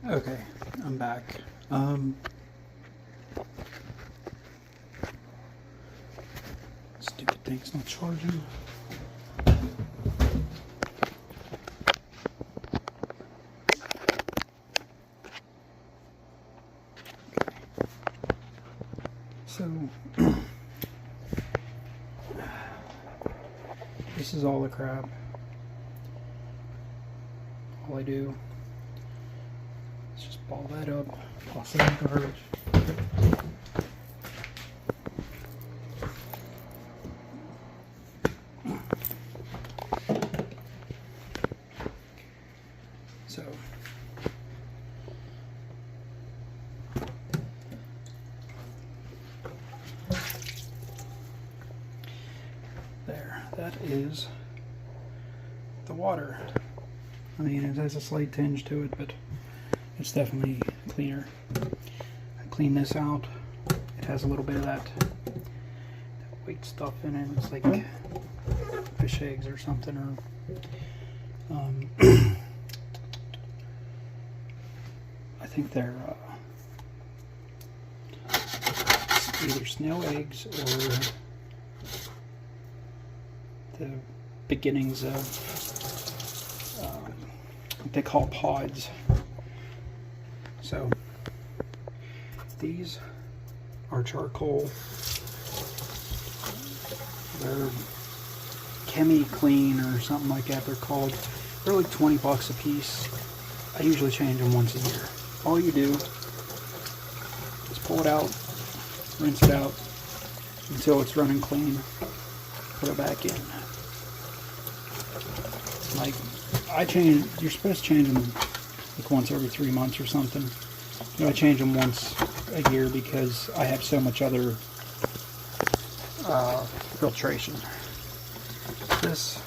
Okay, I'm back. Stupid thing's not charging. So, this is all the crap. All I do is just ball that up, toss it in the garbage. the water. I mean, it has a slight tinge to it, but it's definitely cleaner. I clean this out. It has a little bit of that white stuff in it. It's like fish eggs or something, or I think they're either snail eggs or the beginnings of what they call pods. So these are charcoal. They're Chemi Clean or something like that they're called. They're like 20 bucks a piece. I usually change them once a year. All you do is pull it out, rinse it out until it's running clean, put it back in. Like, you're supposed to change them like once every 3 months or something. You know, I change them once a year because I have so much other filtration. This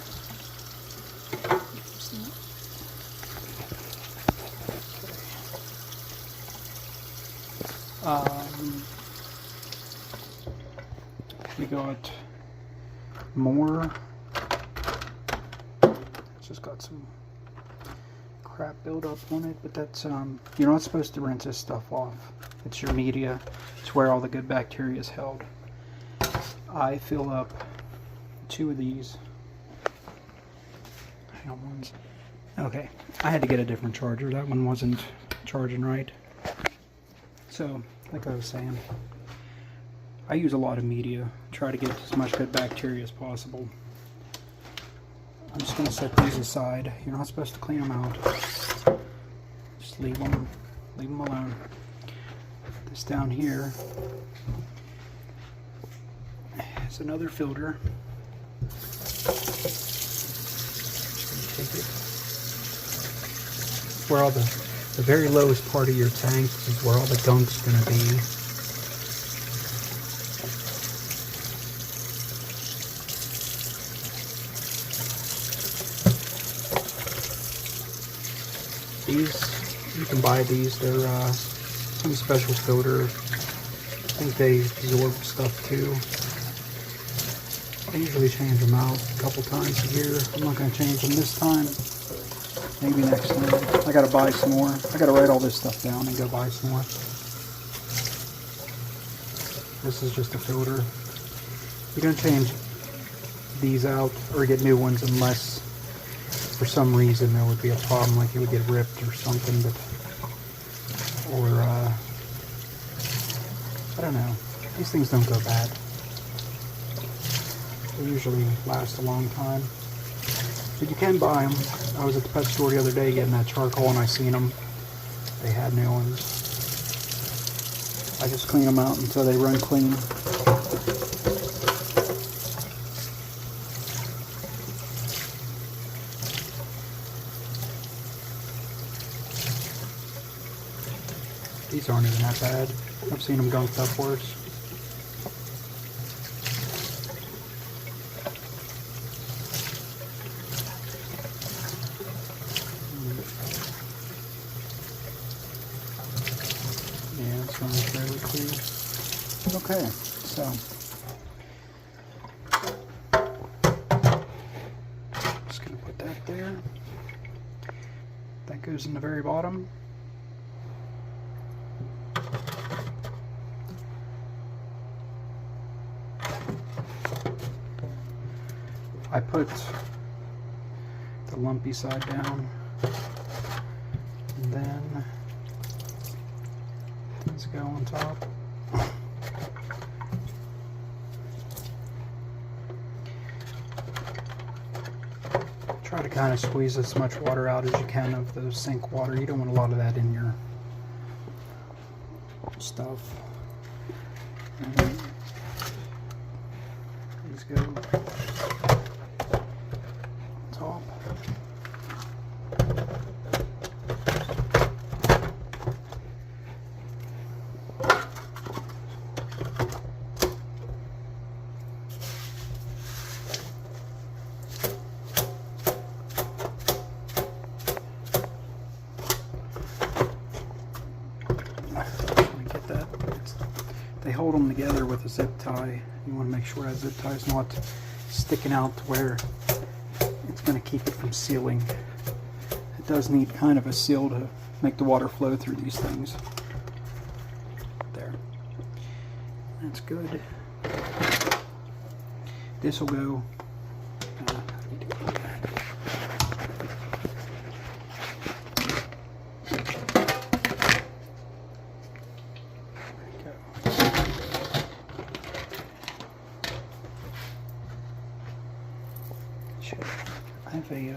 we got more. It's just got some crap build up on it, but that's you're not supposed to rinse this stuff off. It's your media. It's where all the good bacteria is held. I fill up 2 of these. Hang on, one's okay. I had to get a different charger. That one wasn't charging right. So, like I was saying, I use a lot of media. Try to get as much good bacteria as possible. I'm just going to set these aside. You're not supposed to clean them out. Just leave them alone. Put this down here. It's another filter. Take it. Where all the very lowest part of your tank is where all the gunk's going to be. These, you can buy these. They're some special filter. I think they absorb stuff too. I usually change them out a couple times a year. I'm not going to change them this time. Maybe next time. I got to buy some more. I got to write all this stuff down and go buy some more. This is just a filter. You're going to change these out or get new ones unless for some reason there would be a problem, like it would get ripped or something, but or I don't know. These things don't go bad. They usually last a long time. But you can buy them. I was at the pet store the other day getting that charcoal and I seen them. They had new ones. I just clean them out until they run clean. These aren't even that bad. I've seen them gunked up worse. Yeah, it's running fairly clear. Okay, so just gonna put that there. That goes in the very bottom. I put the lumpy side down, and then these go on top. Try to kind of squeeze as much water out as you can of the sink water. You don't want a lot of that in your stuff. And then these go top. hold them together with a zip tie. You want to make sure that zip tie is not sticking out to where it's going to keep it from sealing. It does need kind of a seal to make the water flow through these things. There. That's good. This will go. I have a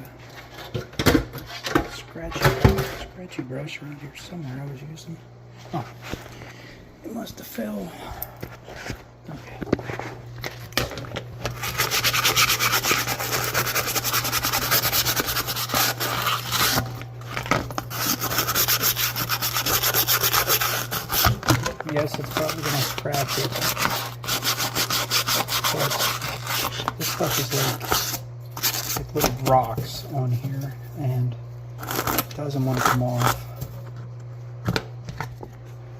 scratchy brush around here somewhere I was using. Oh, it must have fell. Okay. Yes, it's probably going to scratch it. But this stuff is like little rocks on here, and it doesn't want to come off.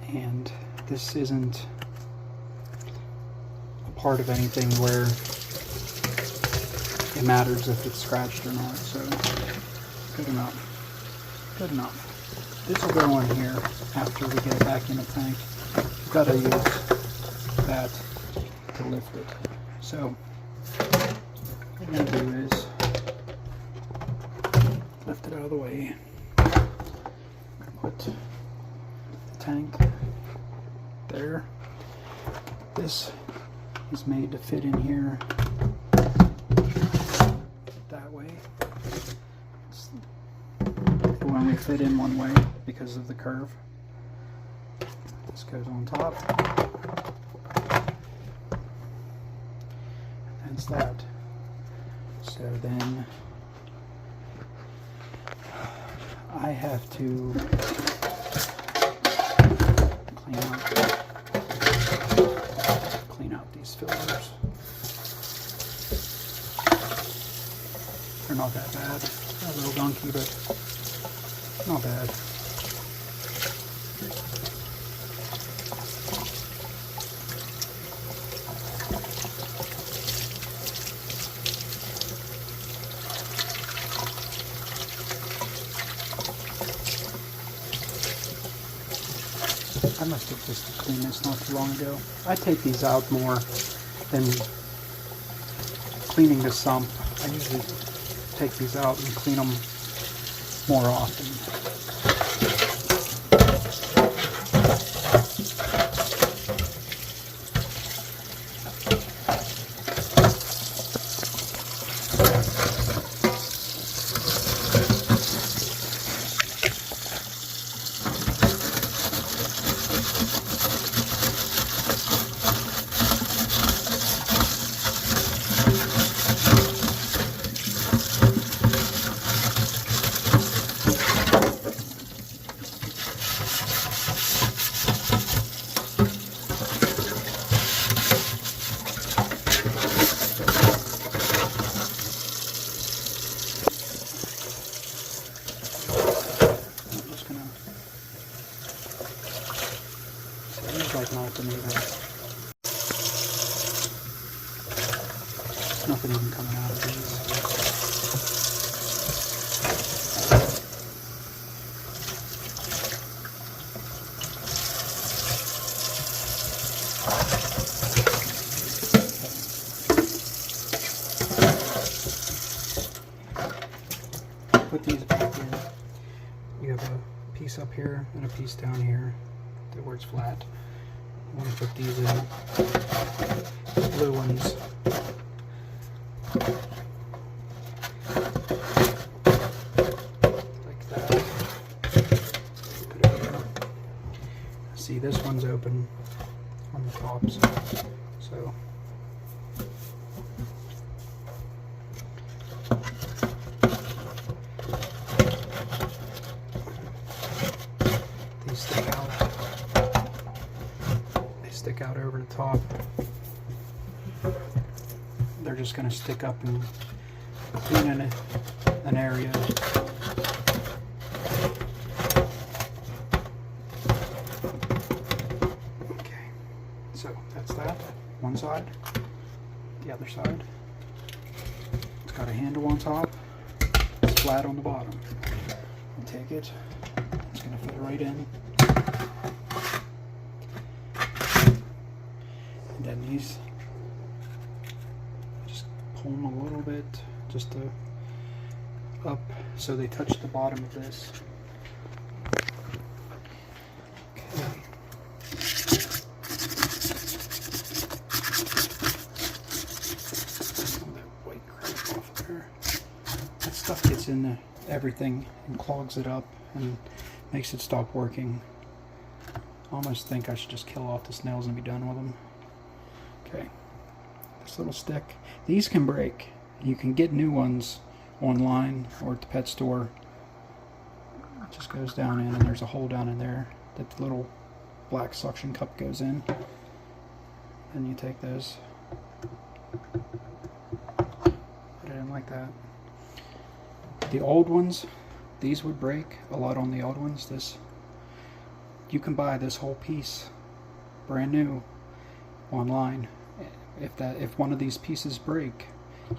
And this isn't a part of anything where it matters if it's scratched or not, so good enough. Good enough. This will go on here after we get it back in the tank. You've got to use that to lift it. So what I'm going to do is lift it out of the way. Put the tank there. This is made to fit in here that way. It will only fit in one way because of the curve. This goes on top. That's that. So then I have to clean out these filters. They're not that bad. They're a little gunky, but not bad. I must have just cleaned this not too long ago. I take these out more than cleaning the sump. I usually take these out and clean them more often. Like nothing even. Nothing even coming out of these. Put these back in. You have a piece up here and a piece down here where it's flat. I want to put these in. The blue ones. Like that. Put it here. See, this one's open on the tops. So these stick out. Stick out over the top. They're just going to stick up and clean in an area. Okay, so side, the other side. It's got a handle on top, it's flat on the bottom. You take it, it's going to fit right in. And then these, just pull them a little bit, just to up so they touch the bottom of this. Okay. Some of that white crap off of there. That stuff gets into everything and clogs it up and makes it stop working. I almost think I should just kill off the snails and be done with them. Okay. This little stick. These can break. You can get new ones online or at the pet store. It just goes down in, and there's a hole down in there that the little black suction cup goes in. And you take those. But I didn't like that. The old ones, these would break a lot on the old ones. This, you can buy this whole piece brand new online. If one of these pieces break,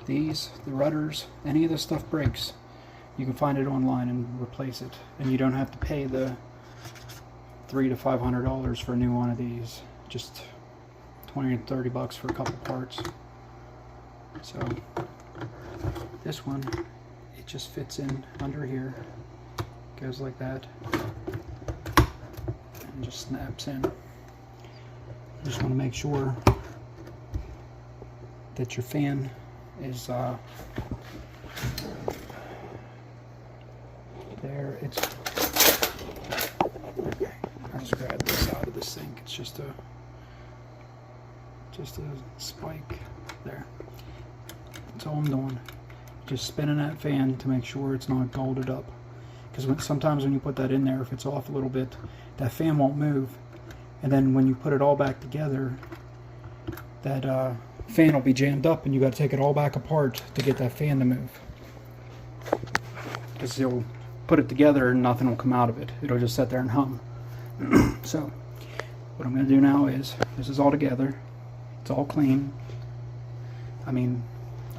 these, the rudders, any of this stuff breaks, you can find it online and replace it, and you don't have to pay the $300 to $500 for a new one of these. Just 20 to 30 bucks for a couple parts. So this one, it just fits in under here, goes like that, and just snaps in. You just want to make sure that your fan is there. It's okay. I just grabbed this out of the sink. It's just a spike there. That's all I'm doing. Just spinning that fan to make sure it's not golded up. Because sometimes when you put that in there, if it's off a little bit, that fan won't move. And then when you put it all back together, that fan will be jammed up, and you got to take it all back apart to get that fan to move. Because you'll put it together and nothing will come out of it. It'll just sit there and hum. So what I'm going to do now is, this is all together. It's all clean. I mean,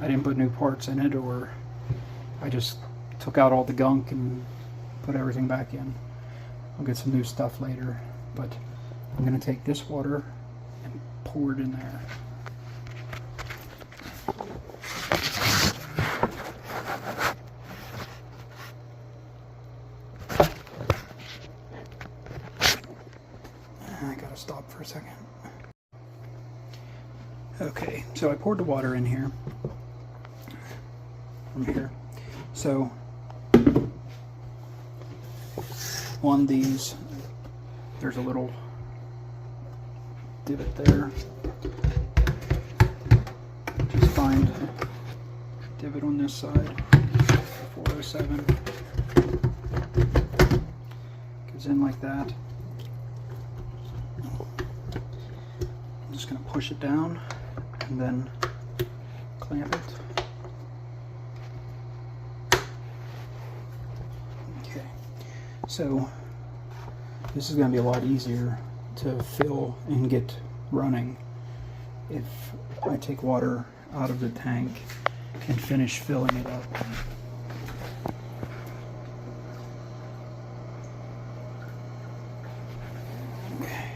I didn't put new parts in it, or I just took out all the gunk and put everything back in. I'll get some new stuff later, but I'm going to take this water and pour it in there. I gotta stop for a second. Okay, so I poured the water in here, from here. So on these, there's a little divot there. Just find a divot on this side, 407. Goes in like that. I'm just going to push it down and then clamp it. Okay, so this is going to be a lot easier to fill and get running if I take water out of the tank and finish filling it up. Okay,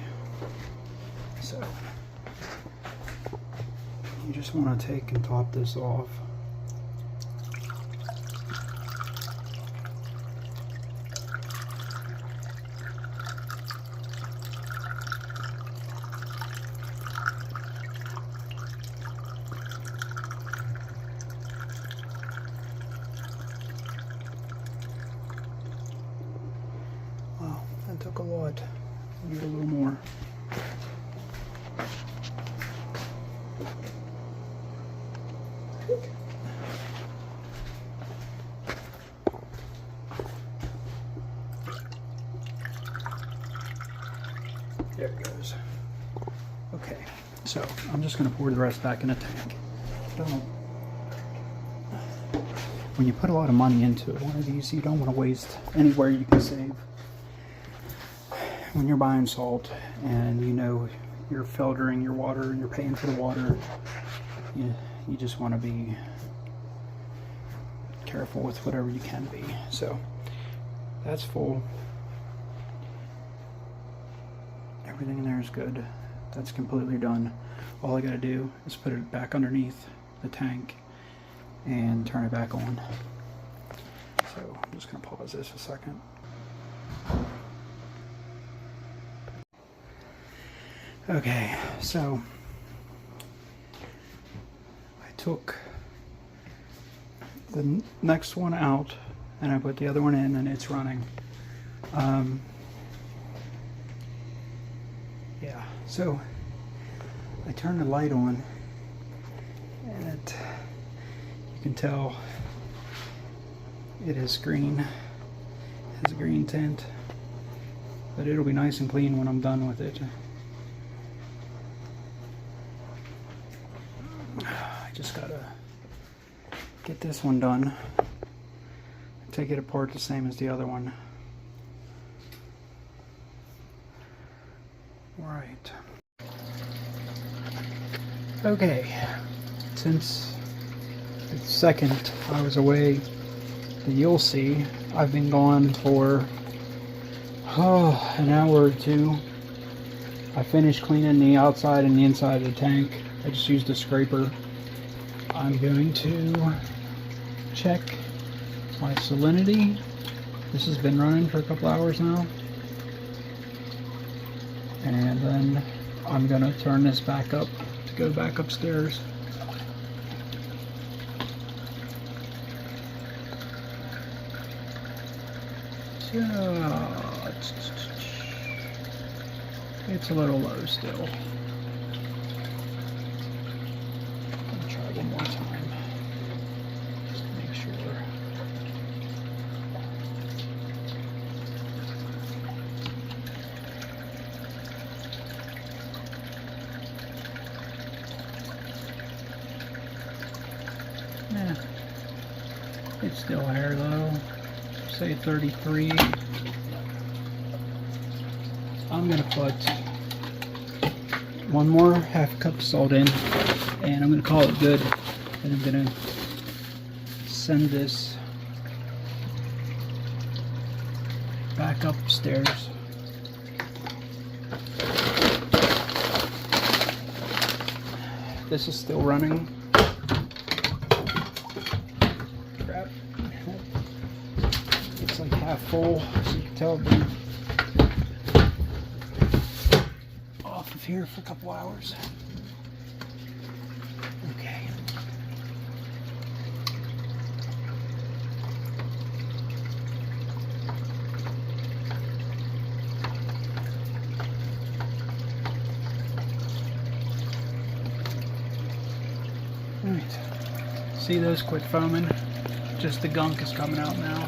so you just want to take and top this off. Wow, that took a lot. Need a little more. There it goes. Okay, so I'm just going to pour the rest back in the tank. When you put a lot of money into one of these, you don't want to waste anywhere you can save. When you're buying salt and you know you're filtering your water and you're paying for the water, you just want to be careful with whatever you can be. So that's full. Everything in there is good. That's completely done. All I gotta do is put it back underneath the tank and turn it back on. So I'm just gonna pause this a second. Okay, so I took the next one out and I put the other one in, and it's running. Yeah, so I turned the light on, and you can tell it is green. It has a green tint, but it'll be nice and clean when I'm done with it. I just gotta get this one done. Take it apart the same as the other one. Right. Okay, since the second I was away that you'll see, I've been gone for an hour or two. I finished cleaning the outside and the inside of the tank. I just used a scraper. I'm going to check my salinity. This has been running for a couple hours now. And then I'm going to turn this back up to go back upstairs. So it's a little low still. I'll try one more time just to make sure. Yeah, it's still higher low. Say 33. I'm gonna put one more half cup of salt in, and I'm gonna call it good. And I'm gonna send this back upstairs. This is still running. Crap. It's like half full, so you can tell I've been off of here for a couple hours. Okay. Alright. See those quit foaming? Just the gunk is coming out now.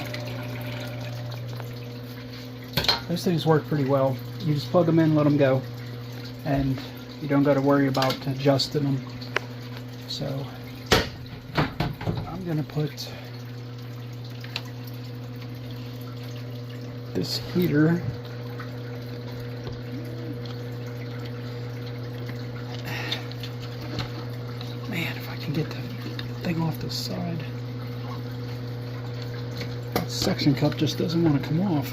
Those things work pretty well. You just plug them in, let them go, and you don't got to worry about adjusting them. So I'm gonna put this heater man, if I can get the thing off this side. That suction cup just doesn't want to come off.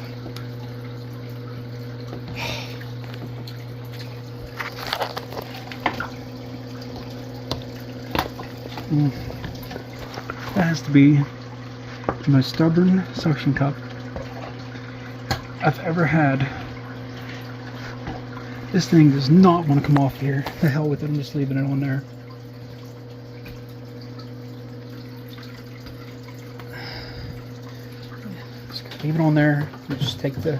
That has to be the most stubborn suction cup I've ever had. This thing does not want to come off here. The hell with it, I'm just leaving it on there. Just leave it on there. You just take the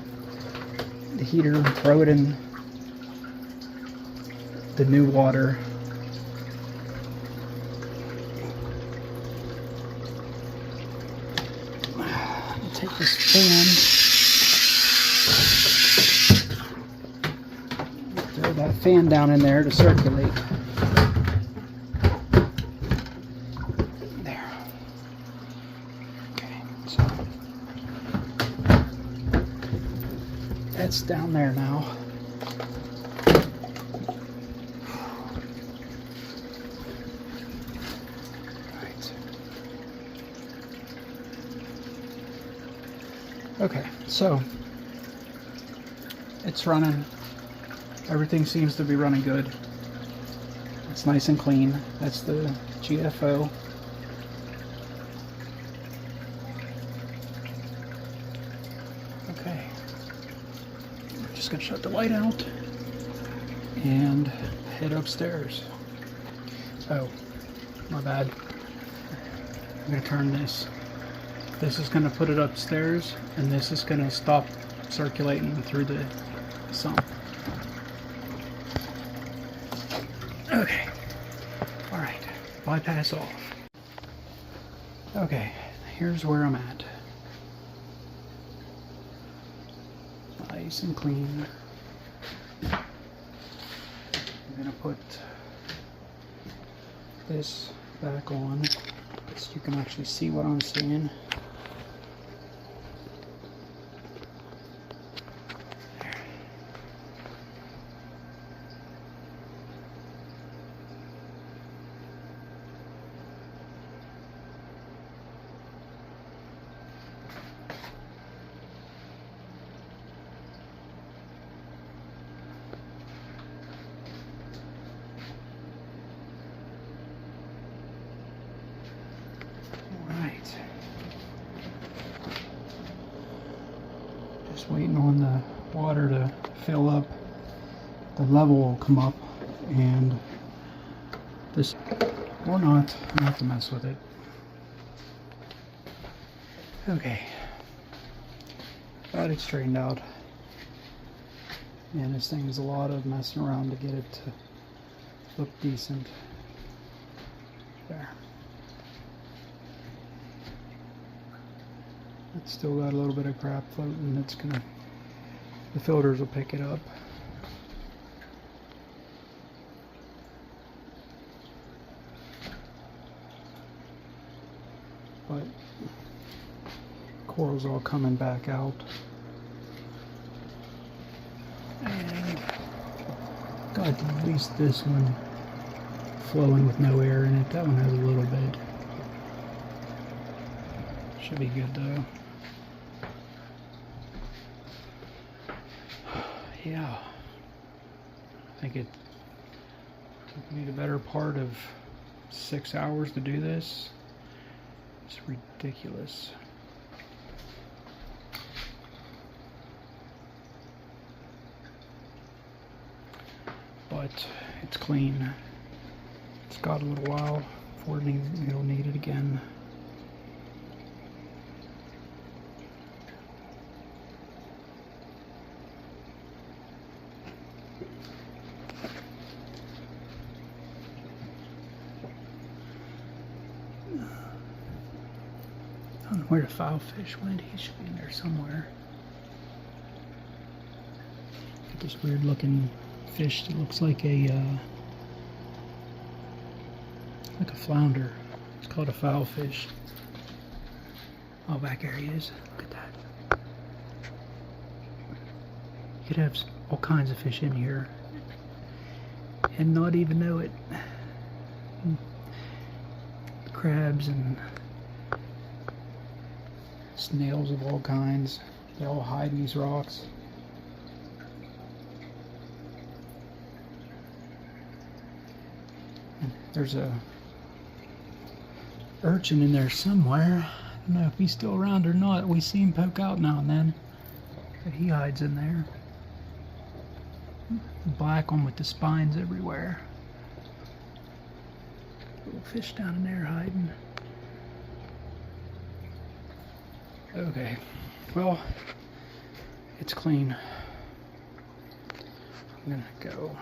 heater and throw it in the new water. Take this fan, throw that fan down in there to circulate. There. Okay, so that's down there now. Okay, so it's running. Everything seems to be running good. It's nice and clean. That's the GFO. Okay, I'm just gonna shut the light out and head upstairs. Oh, my bad. I'm gonna turn this. This is gonna put it upstairs, and this is gonna stop circulating through the sump. Okay, all right, bypass off. Okay, here's where I'm at. Nice and clean. I'm gonna put this back on so you can actually see what I'm seeing. Just waiting on the water to fill up. The level will come up, and this, or not, I don't have to mess with it. Okay, got it straightened out. And this thing is a lot of messing around to get it to look decent. There. It's still got a little bit of crap floating. It's gonna, the filters will pick it up. But coral's all coming back out. And got at least this one flowing with no air in it. That one has a little bit. Should be good though. Yeah, I think it took me the better part of 6 hours to do this. It's ridiculous. But it's clean. It's got a little while before it'll need it again. I don't know where the foul fish went. He should be in there somewhere. This weird looking fish that looks like a flounder. It's called a foul fish. Oh, back there he is. Look at that. You could have all kinds of fish in here and not even know it. Crabs and snails of all kinds. They all hide in these rocks. And there's a urchin in there somewhere. I don't know if he's still around or not. We see him poke out now and then, but he hides in there. The black one with the spines everywhere. Little fish down in there hiding. Okay, well, it's clean. I'm gonna go.